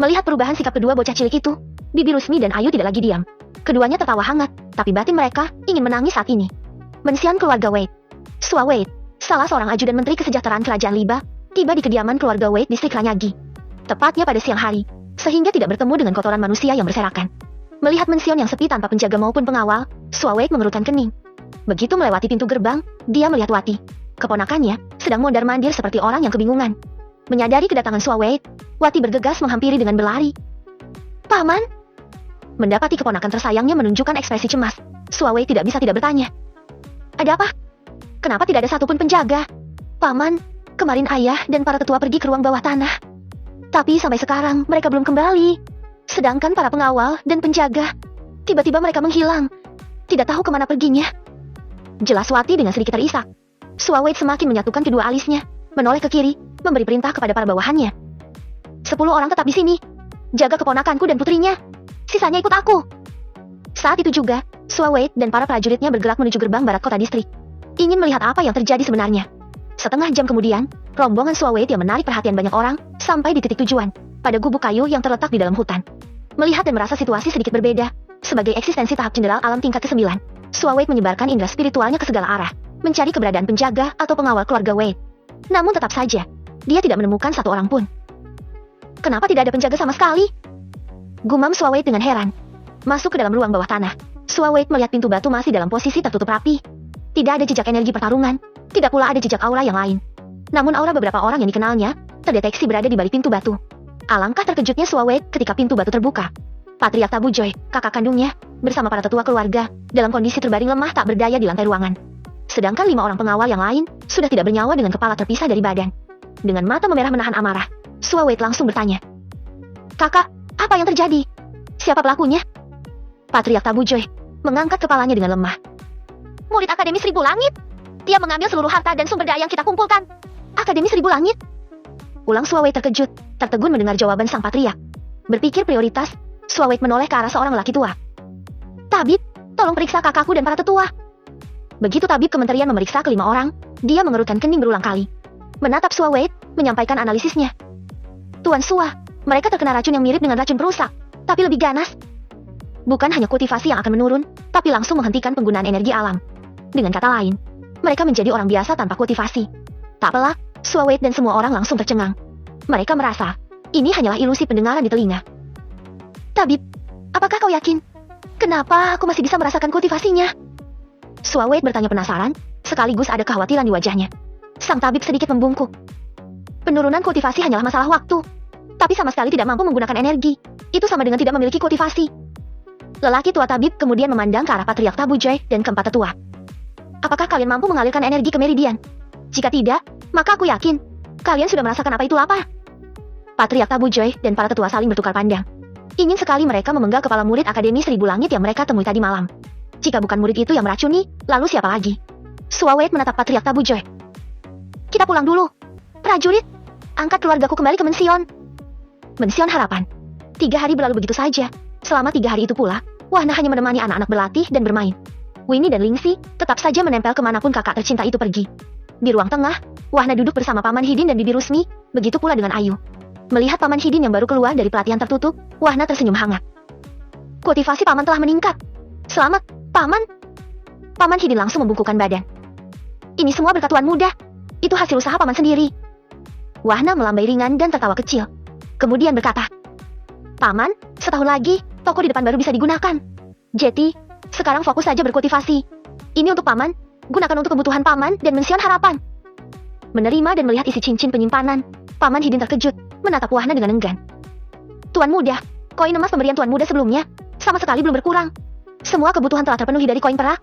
Melihat perubahan sikap kedua bocah cilik itu, Bibi Rusmi dan Ayu tidak lagi diam. Keduanya tertawa hangat, tapi batin mereka ingin menangis saat ini. Mensian keluarga Wade. Sua Wade, salah seorang ajudan menteri kesejahteraan kerajaan Liba, tiba di kediaman keluarga Wade distrik Ranyagi. Tepatnya pada siang hari, sehingga tidak bertemu dengan kotoran manusia yang berserakan. Melihat mension yang sepi tanpa penjaga maupun pengawal, Sua Wade mengerutkan kening. Begitu melewati pintu gerbang, dia melihat Wati. Keponakannya sedang mondar-mandir seperti orang yang kebingungan. Menyadari kedatangan Sua Wade, Wati bergegas menghampiri dengan berlari. Paman? Mendapati keponakan tersayangnya menunjukkan ekspresi cemas, Sua Wade tidak bisa tidak bertanya. Ada apa? Kenapa tidak ada satupun penjaga? Paman, kemarin ayah dan para tetua pergi ke ruang bawah tanah. Tapi sampai sekarang mereka belum kembali. Sedangkan para pengawal dan penjaga, tiba-tiba mereka menghilang. Tidak tahu kemana perginya. Jelas Wati dengan sedikit terisak. Sua Wade semakin menyatukan kedua alisnya, menoleh ke kiri, memberi perintah kepada para bawahannya. 10 orang tetap di sini. Jaga keponakanku dan putrinya. Sisanya ikut aku. Saat itu juga, Sua Wade dan para prajuritnya bergerak menuju gerbang barat kota distrik. Ingin melihat apa yang terjadi sebenarnya. Setengah jam kemudian, rombongan Sua Wade yang menarik perhatian banyak orang, sampai di titik tujuan, pada gubuk kayu yang terletak di dalam hutan. Melihat dan merasa situasi sedikit berbeda, sebagai eksistensi tahap jenderal alam tingkat ke-9, Sua Wade menyebarkan indera spiritualnya ke segala arah. mencari keberadaan penjaga atau pengawal keluarga Wade. Namun tetap saja, dia tidak menemukan satu orang pun. Kenapa tidak ada penjaga sama sekali? Gumam Swawade dengan heran. Masuk ke dalam ruang bawah tanah. Swawade melihat pintu batu masih dalam posisi tertutup rapi. Tidak ada jejak energi pertarungan, tidak pula ada jejak aura yang lain. Namun aura beberapa orang yang dikenalnya terdeteksi berada di balik pintu batu. Alangkah terkejutnya Swawade ketika pintu batu terbuka. Patriark Tabujoy, kakak kandungnya, bersama para tetua keluarga, dalam kondisi terbaring lemah tak berdaya di lantai ruangan. Sedangkan 5 orang pengawal yang lain sudah tidak bernyawa dengan kepala terpisah dari badan. Dengan mata memerah menahan amarah, Swawade langsung bertanya, "Kakak, apa yang terjadi? Siapa pelakunya?" Patriark Tabujoy mengangkat kepalanya dengan lemah. "Murid Akademi Seribu Langit. Dia mengambil seluruh harta dan sumber daya yang kita kumpulkan." "Akademi Seribu Langit?" Ulang Swawade terkejut, tertegun mendengar jawaban sang patriark. Berpikir prioritas, Swawade menoleh ke arah seorang lelaki tua. "Tabib, tolong periksa kakakku dan para tetua." Begitu tabib kementerian memeriksa kelima orang, dia mengerutkan kening berulang kali. Menatap Swawade, menyampaikan analisisnya. "Tuan Sua, mereka terkena racun yang mirip dengan racun perusak, tapi lebih ganas. Bukan hanya kultivasi yang akan menurun, tapi langsung menghentikan penggunaan energi alam. Dengan kata lain, mereka menjadi orang biasa tanpa kultivasi." Tak pelak, Swawade dan semua orang langsung tercengang. Mereka merasa, ini hanyalah ilusi pendengaran di telinga. "Tabib, apakah kau yakin? Kenapa aku masih bisa merasakan kultivasinya?" Swawade bertanya penasaran, sekaligus ada kekhawatiran di wajahnya. Sang tabib sedikit membungkuk. "Penurunan kultivasi hanyalah masalah waktu, tapi sama sekali tidak mampu menggunakan energi. Itu sama dengan tidak memiliki kultivasi." Lelaki tua tabib kemudian memandang ke arah Patriark Tabujoy dan keempat tetua. "Apakah kalian mampu mengalirkan energi ke meridian? Jika tidak, maka aku yakin kalian sudah merasakan apa itu lapar." Patriark Tabujoy dan para tetua saling bertukar pandang. Ingin sekali mereka memenggal kepala murid Akademi Seribu Langit yang mereka temui tadi malam. Jika bukan murid itu yang meracuni, lalu siapa lagi? Swawade menatap Patriark Tabujoy. "Kita pulang dulu. Prajurit, angkat keluargaku kembali ke Mension." Mension Harapan. 3 hari berlalu begitu saja. Selama 3 hari itu pula, Wahna hanya menemani anak-anak berlatih dan bermain. Winnie dan Lingxi tetap saja menempel kemanapun kakak tercinta itu pergi. Di ruang tengah, Wahna duduk bersama Paman Hidin dan Bibi Rusmi, begitu pula dengan Ayu. Melihat Paman Hidin yang baru keluar dari pelatihan tertutup, Wahna tersenyum hangat. "Kultivasi Paman telah meningkat. Selamat, Paman." Paman Hidin langsung membungkukkan badan. "Ini semua berkat Tuan Muda. Itu hasil usaha Paman sendiri." Wahna melambai ringan dan tertawa kecil. Kemudian berkata, "Paman, setahun lagi, toko di depan baru bisa digunakan. Jadi, sekarang fokus saja berkultivasi. Ini untuk Paman, gunakan untuk kebutuhan Paman dan Mension Harapan." Menerima dan melihat isi cincin penyimpanan, Paman Hidin terkejut, menatap Wahna dengan enggan. "Tuan Muda, koin emas pemberian Tuan Muda sebelumnya, sama sekali belum berkurang. Semua kebutuhan telah terpenuhi dari koin perak."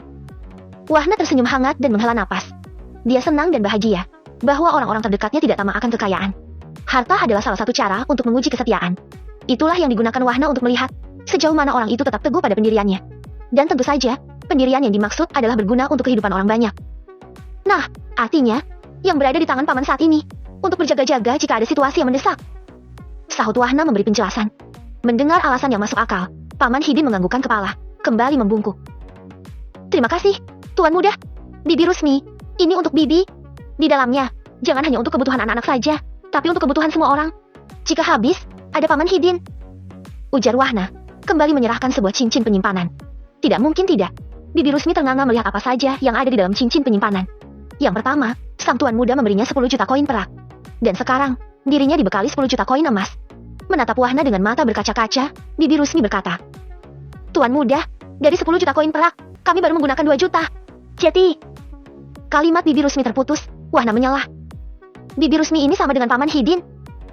Wahna tersenyum hangat dan menghela napas. Dia senang dan bahagia bahwa orang-orang terdekatnya tidak tamak akan kekayaan. Harta adalah salah satu cara untuk menguji kesetiaan. Itulah yang digunakan Wahna untuk melihat sejauh mana orang itu tetap teguh pada pendiriannya. Dan tentu saja, pendirian yang dimaksud adalah berguna untuk kehidupan orang banyak. Nah, artinya, yang berada di tangan Paman saat ini, untuk berjaga-jaga jika ada situasi yang mendesak. Sahut Wahna memberi penjelasan. Mendengar alasan yang masuk akal, Paman Hidin menganggukkan kepala, kembali membungkuk. "Terima kasih, Tuan Muda. Bibi Rusmi, ini untuk Bibi. Di dalamnya, jangan hanya untuk kebutuhan anak-anak saja, tapi untuk kebutuhan semua orang. Jika habis, ada Paman Hidin." Ujar Wahna, kembali menyerahkan sebuah cincin penyimpanan. Tidak mungkin tidak. Bibi Rusmi ternganga melihat apa saja yang ada di dalam cincin penyimpanan. Yang pertama, sang Tuan Muda memberinya 10 juta koin perak. Dan sekarang, dirinya dibekali 10 juta koin emas. Menatap Wahna dengan mata berkaca-kaca, Bibi Rusmi berkata, "Tuan Muda, dari 10 juta koin perak, kami baru menggunakan 2 juta. Jadi..." Kalimat Bibi Rusmi terputus, Wahna menyalah. "Bibi Rusmi ini sama dengan Paman Hidin.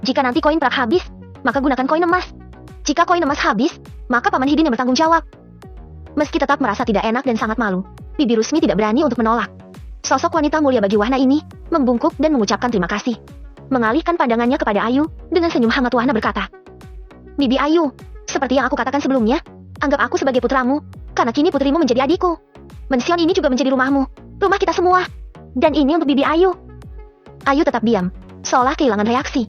Jika nanti koin perak habis, maka gunakan koin emas. Jika koin emas habis, maka Paman Hidin yang bertanggung jawab." Meski tetap merasa tidak enak dan sangat malu, Bibi Rusmi tidak berani untuk menolak. Sosok wanita mulia bagi Wahna ini membungkuk dan mengucapkan terima kasih. Mengalihkan pandangannya kepada Ayu, dengan senyum hangat Wahna berkata, "Bibi Ayu, seperti yang aku katakan sebelumnya, anggap aku sebagai putramu, karena kini putrimu menjadi adikku. Mension ini juga menjadi rumahmu, rumah kita semua. Dan ini untuk Bibi Ayu." Ayu tetap diam, seolah kehilangan reaksi.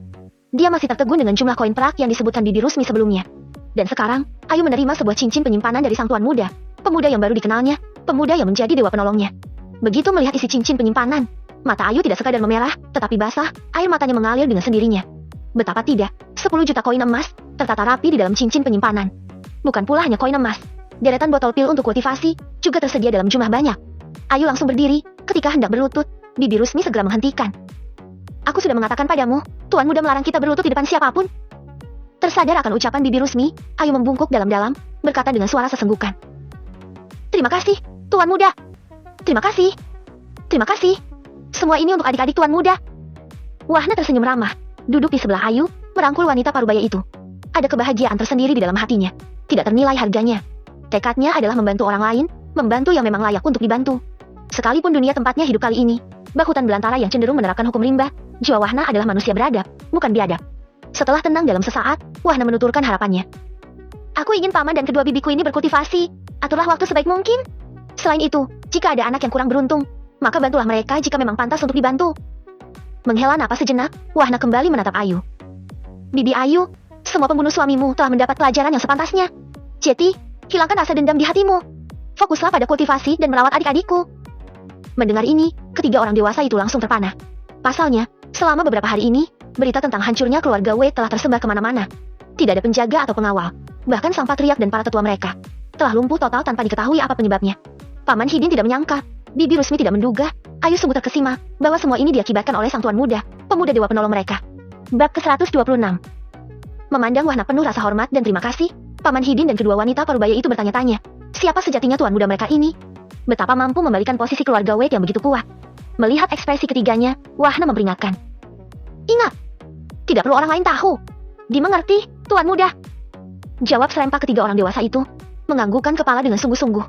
Dia masih tertegun dengan jumlah koin perak yang disebutkan Bibi Rusmi sebelumnya. Dan sekarang, Ayu menerima sebuah cincin penyimpanan dari sang Tuan Muda, pemuda yang baru dikenalnya, pemuda yang menjadi dewa penolongnya. Begitu melihat isi cincin penyimpanan, mata Ayu tidak sekadar memerah, tetapi basah, air matanya mengalir dengan sendirinya. Betapa tidak, 10 juta koin emas, tertata rapi di dalam cincin penyimpanan. Bukan pula hanya koin emas, deretan botol pil untuk kultivasi, juga tersedia dalam jumlah banyak. Ayu langsung berdiri, ketika hendak berlutut, Bibi Rusmi segera menghentikan. Aku sudah mengatakan padamu, Tuan Muda melarang kita berlutut di depan siapapun. Tersadar akan ucapan Bibi Rusmi, Ayu membungkuk dalam-dalam, berkata dengan suara sesenggukan. Terima kasih, Tuan Muda. Terima kasih. Terima kasih. Semua ini untuk adik-adik Tuan Muda. Wahna tersenyum ramah, duduk di sebelah Ayu, merangkul wanita parubaya itu. Ada kebahagiaan tersendiri di dalam hatinya. Tidak ternilai harganya. Tekadnya adalah membantu orang lain, membantu yang memang layak untuk dibantu. Sekalipun dunia tempatnya hidup kali ini, bak hutan belantara yang cenderung menerapkan hukum rimba, jiwa Wahna adalah manusia beradab, bukan biadab. Setelah tenang dalam sesaat, Wahna menuturkan harapannya. Aku ingin paman dan kedua bibiku ini berkultivasi. Aturlah waktu sebaik mungkin. Selain itu, jika ada anak yang kurang beruntung, maka bantulah mereka jika memang pantas untuk dibantu. Menghela napas sejenak, Wahna kembali menatap Ayu. Bibi Ayu, semua pembunuh suamimu telah mendapat pelajaran yang sepantasnya. Jadi, hilangkan rasa dendam di hatimu. Fokuslah pada kultivasi dan merawat adik-adikku. Mendengar ini, ketiga orang dewasa itu langsung terpana. Pasalnya, selama beberapa hari ini, berita tentang hancurnya keluarga Wei telah tersebar kemana-mana. Tidak ada penjaga atau pengawal. Bahkan sang patriark dan para tetua mereka telah lumpuh total tanpa diketahui apa penyebabnya. Paman Hidin tidak menyangka, Bibi Rusmi tidak menduga, Ayu sungguh terkesima, bahwa semua ini diakibatkan oleh sang tuan muda, pemuda dewa penolong mereka. Bab ke-126. Memandang Wahna penuh rasa hormat dan terima kasih, Paman Hidin dan kedua wanita parubaya itu bertanya-tanya, siapa sejatinya tuan muda mereka ini? Betapa mampu membalikan posisi keluarga Wei yang begitu kuat. Melihat ekspresi ketiganya, Wahna memperingatkan. Ingat, tidak perlu orang lain tahu. Dimengerti, tuan muda? Jawab serempak ketiga orang dewasa itu, menganggukkan kepala dengan sungguh-sungguh.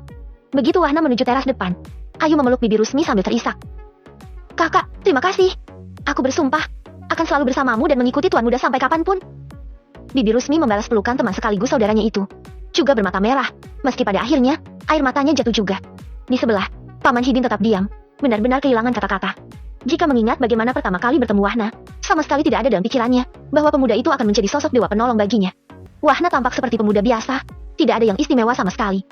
Begitu Wahna menuju teras depan, Ayu memeluk Bibi Rusmi sambil terisak. Kakak, terima kasih. Aku bersumpah, akan selalu bersamamu dan mengikuti tuan muda sampai kapanpun. Bibi Rusmi membalas pelukan teman sekaligus saudaranya itu. Juga bermata merah, meski pada akhirnya, air matanya jatuh juga. Di sebelah, Paman Hidin tetap diam, benar-benar kehilangan kata-kata. Jika mengingat bagaimana pertama kali bertemu Wahna, sama sekali tidak ada dalam pikirannya, bahwa pemuda itu akan menjadi sosok dewa penolong baginya. Wahna tampak seperti pemuda biasa, tidak ada yang istimewa sama sekali.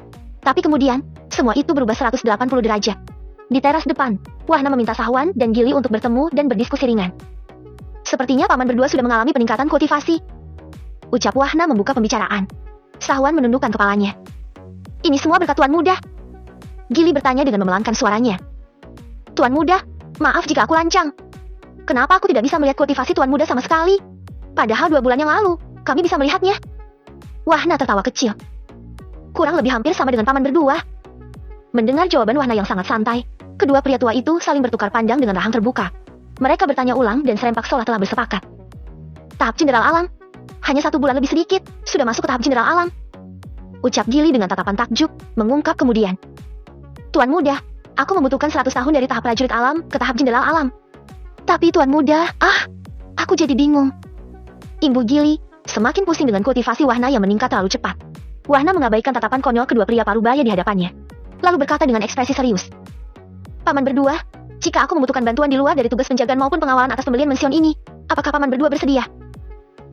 Tapi kemudian, semua itu berubah 180 derajat. Di teras depan, Wahna meminta Sahwan dan Gili untuk bertemu dan berdiskusi ringan. Sepertinya paman berdua sudah mengalami peningkatan kultivasi. Ucap Wahna membuka pembicaraan. Sahwan menundukkan kepalanya. Ini semua berkat tuan muda. Gili bertanya dengan memelangkan suaranya. Tuan muda, maaf jika aku lancang. Kenapa aku tidak bisa melihat kultivasi tuan muda sama sekali? Padahal 2 bulan yang lalu, kami bisa melihatnya. Wahna tertawa kecil. Kurang lebih hampir sama dengan paman berdua. Mendengar jawaban Wahna yang sangat santai, kedua pria tua itu saling bertukar pandang dengan rahang terbuka. Mereka bertanya ulang dan serempak seolah telah bersepakat. Tahap jenderal alam. Hanya 1 bulan lebih sedikit, sudah masuk ke tahap jenderal alam. Ucap Gili dengan tatapan takjub, mengungkap kemudian. Tuan muda, aku membutuhkan 100 tahun dari tahap prajurit alam ke tahap jenderal alam. Tapi tuan muda, aku jadi bingung. Imbu Gili, semakin pusing dengan kultivasi Wahna yang meningkat terlalu cepat. Wahna mengabaikan tatapan konyol kedua pria parubaya di hadapannya. Lalu berkata dengan ekspresi serius. Paman berdua, jika aku membutuhkan bantuan di luar dari tugas penjagaan maupun pengawalan atas pembelian mension ini, apakah paman berdua bersedia?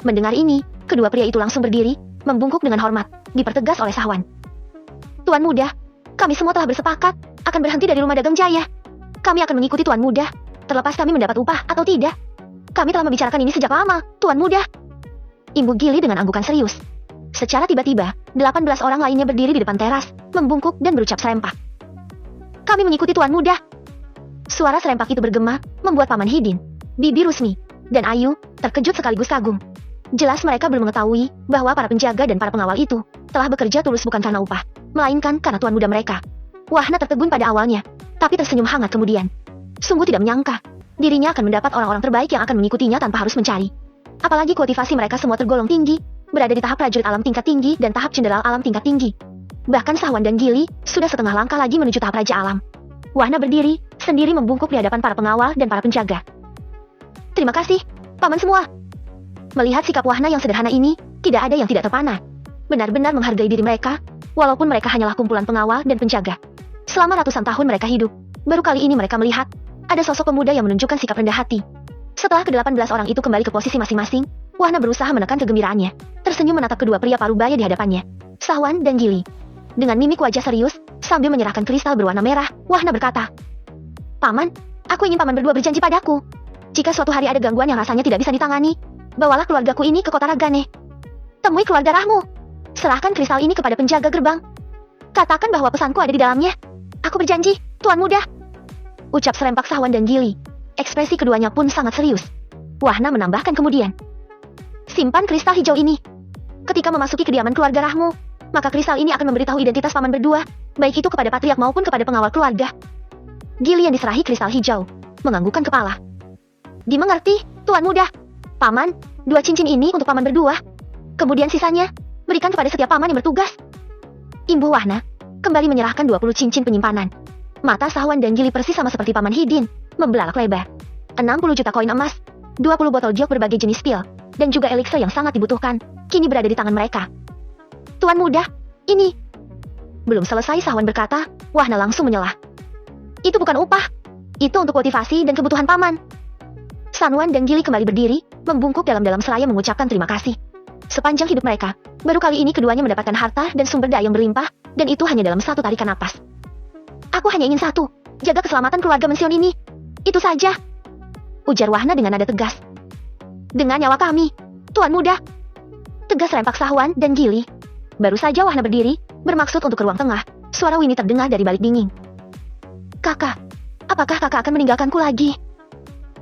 Mendengar ini, kedua pria itu langsung berdiri, membungkuk dengan hormat, dipertegas oleh Sahwan. Tuan muda, kami semua telah bersepakat, akan berhenti dari rumah dagang Jaya. Kami akan mengikuti tuan muda, terlepas kami mendapat upah atau tidak. Kami telah membicarakan ini sejak lama, tuan muda. Imbu Gili dengan anggukan serius. Secara tiba-tiba, 18 orang lainnya berdiri di depan teras, membungkuk dan berucap serempak. Kami mengikuti tuan muda. Suara serempak itu bergema, membuat Paman Hidin, Bibi Rusmi, dan Ayu terkejut sekaligus kagum. Jelas mereka belum mengetahui bahwa para penjaga dan para pengawal itu telah bekerja tulus bukan karena upah, melainkan karena tuan muda mereka. Wahna tertegun pada awalnya, tapi tersenyum hangat kemudian. Sungguh tidak menyangka, dirinya akan mendapat orang-orang terbaik yang akan mengikutinya tanpa harus mencari. Apalagi kultivasi mereka semua tergolong tinggi, berada di tahap prajurit alam tingkat tinggi dan tahap jenderal alam tingkat tinggi. Bahkan Sahwan dan Gili sudah setengah langkah lagi menuju tahap raja alam. Wahna berdiri, sendiri membungkuk di hadapan para pengawal dan para penjaga. Terima kasih, paman semua. Melihat sikap Wahna yang sederhana ini, tidak ada yang tidak terpana. Benar-benar menghargai diri mereka, walaupun mereka hanyalah kumpulan pengawal dan penjaga. Selama ratusan tahun mereka hidup, baru kali ini mereka melihat ada sosok pemuda yang menunjukkan sikap rendah hati. Setelah ke-18 orang itu kembali ke posisi masing-masing, Wahna berusaha menekan kegembiraannya, tersenyum menatap kedua pria parubaya di hadapannya, Sahwan dan Gili. Dengan mimik wajah serius, sambil menyerahkan kristal berwarna merah, Wahna berkata, Paman, aku ingin paman berdua berjanji padaku. Jika suatu hari ada gangguan yang rasanya tidak bisa ditangani, bawalah keluargaku ini ke kota Ragane. Temui keluarga Rahmu. Serahkan kristal ini kepada penjaga gerbang. Katakan bahwa pesanku ada di dalamnya. Aku berjanji, Tuan muda, ucap serempak Sahwan dan Gili. Ekspresi keduanya pun sangat serius. Wahna menambahkan kemudian, simpan kristal hijau ini. Ketika memasuki kediaman keluarga Rahmu, maka kristal ini akan memberitahu identitas paman berdua, baik itu kepada patriark maupun kepada pengawal keluarga. Gili yang diserahi kristal hijau menganggukkan kepala. Dimengerti, Tuan muda. Paman, 2 cincin ini untuk paman berdua. Kemudian sisanya, berikan kepada setiap paman yang bertugas. Imbu Wahna kembali menyerahkan 20 cincin penyimpanan. Mata Sahwan dan Gili persis sama seperti paman Hidin, membelalak lebar. 60 juta koin emas, 20 botol jok berbagai jenis pil, dan juga elixir yang sangat dibutuhkan, kini berada di tangan mereka. Tuan muda, ini... Belum selesai Sahwan berkata, Wahna langsung menyelah. Itu bukan upah. Itu untuk motivasi dan kebutuhan paman. Sanwan dan Gili kembali berdiri, membungkuk dalam-dalam seraya mengucapkan terima kasih. Sepanjang hidup mereka, baru kali ini keduanya mendapatkan harta dan sumber daya yang berlimpah, dan itu hanya dalam satu tarikan napas. Aku hanya ingin satu, jaga keselamatan keluarga mension ini. Itu saja. Ujar Wahna dengan nada tegas. Dengan nyawa kami, Tuan muda. Tegas rempak Sahwan dan Gili. Baru saja Wahna berdiri, bermaksud untuk ke ruang tengah, suara Winnie terdengar dari balik dinding. Kakak, apakah kakak akan meninggalkanku lagi?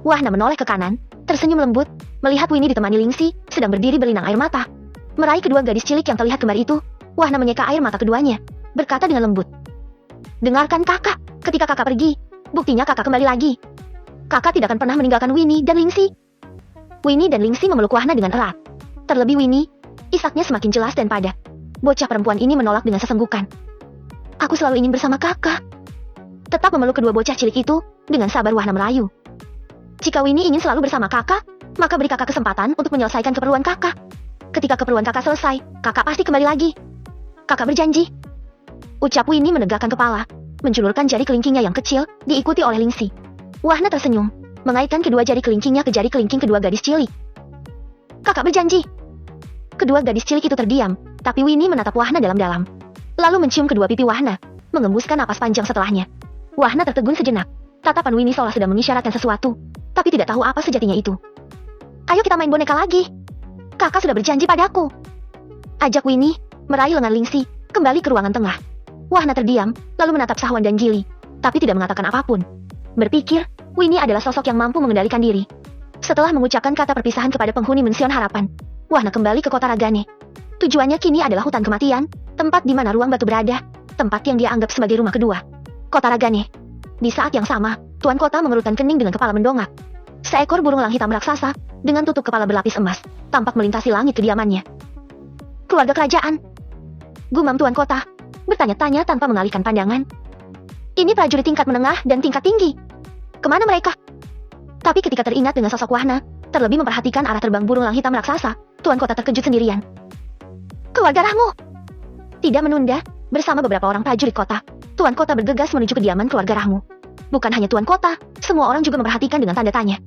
Wahna menoleh ke kanan, tersenyum lembut, melihat Winnie ditemani Lingxi, sedang berdiri berlinang air mata. Meraih kedua gadis cilik yang terlihat kembar itu, Wahna menyeka air mata keduanya, berkata dengan lembut. Dengarkan kakak, ketika kakak pergi, buktinya kakak kembali lagi. Kakak tidak akan pernah meninggalkan Winnie dan Lingxi. Winnie dan Lingxi memeluk Wahna dengan erat. Terlebih Winnie, isaknya semakin jelas dan padat. Bocah perempuan ini menolak dengan sesenggukan. Aku selalu ingin bersama kakak. Tetap memeluk kedua bocah cilik itu, dengan sabar Wahna merayu. Jika Winnie ingin selalu bersama kakak, maka beri kakak kesempatan untuk menyelesaikan keperluan kakak. Ketika keperluan kakak selesai, kakak pasti kembali lagi. Kakak berjanji. Ucap Winnie menegakkan kepala, menjulurkan jari kelingkingnya yang kecil, diikuti oleh Lingxi. Wahna tersenyum, mengaitkan kedua jari kelingkingnya ke jari kelingking kedua gadis cilik. Kakak berjanji. Kedua gadis cilik itu terdiam, tapi Winnie menatap Wahna dalam-dalam. Lalu mencium kedua pipi Wahna, mengembuskan napas panjang setelahnya. Wahna tertegun sejenak. Tatapan Winnie seolah sedang mengisyaratkan sesuatu, tapi tidak tahu apa sejatinya itu. Ayo kita main boneka lagi. Kakak sudah berjanji padaku. Ajak Winnie, meraih lengan Lingxi, kembali ke ruangan tengah. Wahna terdiam, lalu menatap Sahwan dan Gili, tapi tidak mengatakan apapun. Berpikir, Winnie adalah sosok yang mampu mengendalikan diri. Setelah mengucapkan kata perpisahan kepada penghuni Mension Harapan, Wahna kembali ke kota Ragane. Tujuannya kini adalah hutan kematian, tempat di mana ruang batu berada, tempat yang dia anggap sebagai rumah kedua. Kota Ragane. Di saat yang sama, Tuan Kota mengerutkan kening dengan kepala mendongak. Seekor burung elang hitam raksasa, dengan tutup kepala berlapis emas, tampak melintasi langit kediamannya. Keluarga kerajaan. Gumam Tuan Kota, bertanya-tanya tanpa mengalihkan pandangan. Ini prajurit tingkat menengah dan tingkat tinggi. Kemana mereka? Tapi ketika teringat dengan sosok Wahna, terlebih memperhatikan arah terbang burung elang hitam raksasa, Tuan Kota terkejut sendirian. Keluarga Rahmu. Tidak menunda, bersama beberapa orang prajurit kota, Tuan Kota bergegas menuju kediaman keluarga Rahmu. Bukan hanya Tuan Kota, semua orang juga memperhatikan dengan tanda tanya.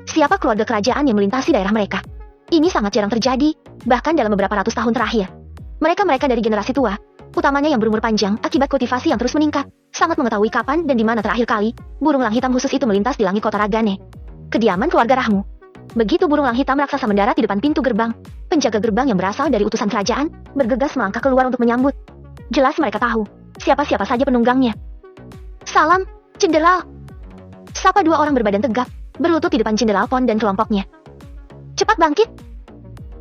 Siapa keluarga kerajaan yang melintasi daerah mereka? Ini sangat jarang terjadi, bahkan dalam beberapa ratus tahun terakhir. Mereka dari generasi tua, utamanya yang berumur panjang akibat kultivasi yang terus meningkat, sangat mengetahui kapan dan di mana terakhir kali burung elang hitam khusus itu melintas di langit kota Ragane. Kediaman keluarga Rahmu. Begitu burung elang hitam raksasa mendarat di depan pintu gerbang, penjaga gerbang yang berasal dari utusan kerajaan bergegas melangkah keluar untuk menyambut. Jelas mereka tahu siapa-siapa saja penunggangnya. Salam, Jenderal. Sapa dua orang berbadan tegap, berlutut di depan Jenderal Pon dan kelompoknya. Cepat bangkit.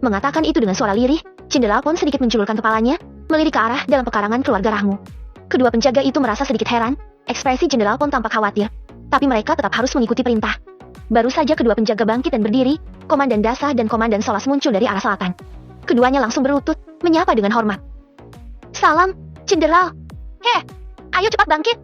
Mengatakan itu dengan suara lirih, Jenderal Pon sedikit menjulurkan kepalanya, melirik ke arah dalam pekarangan keluarga Rahmu. Kedua penjaga itu merasa sedikit heran, ekspresi Jenderal Pon tampak khawatir, tapi mereka tetap harus mengikuti perintah. Baru saja kedua penjaga bangkit dan berdiri, Komandan Dasa dan Komandan Solas muncul dari arah selatan. Keduanya langsung berlutut, menyapa dengan hormat. Salam, Jenderal. Ayo cepat bangkit.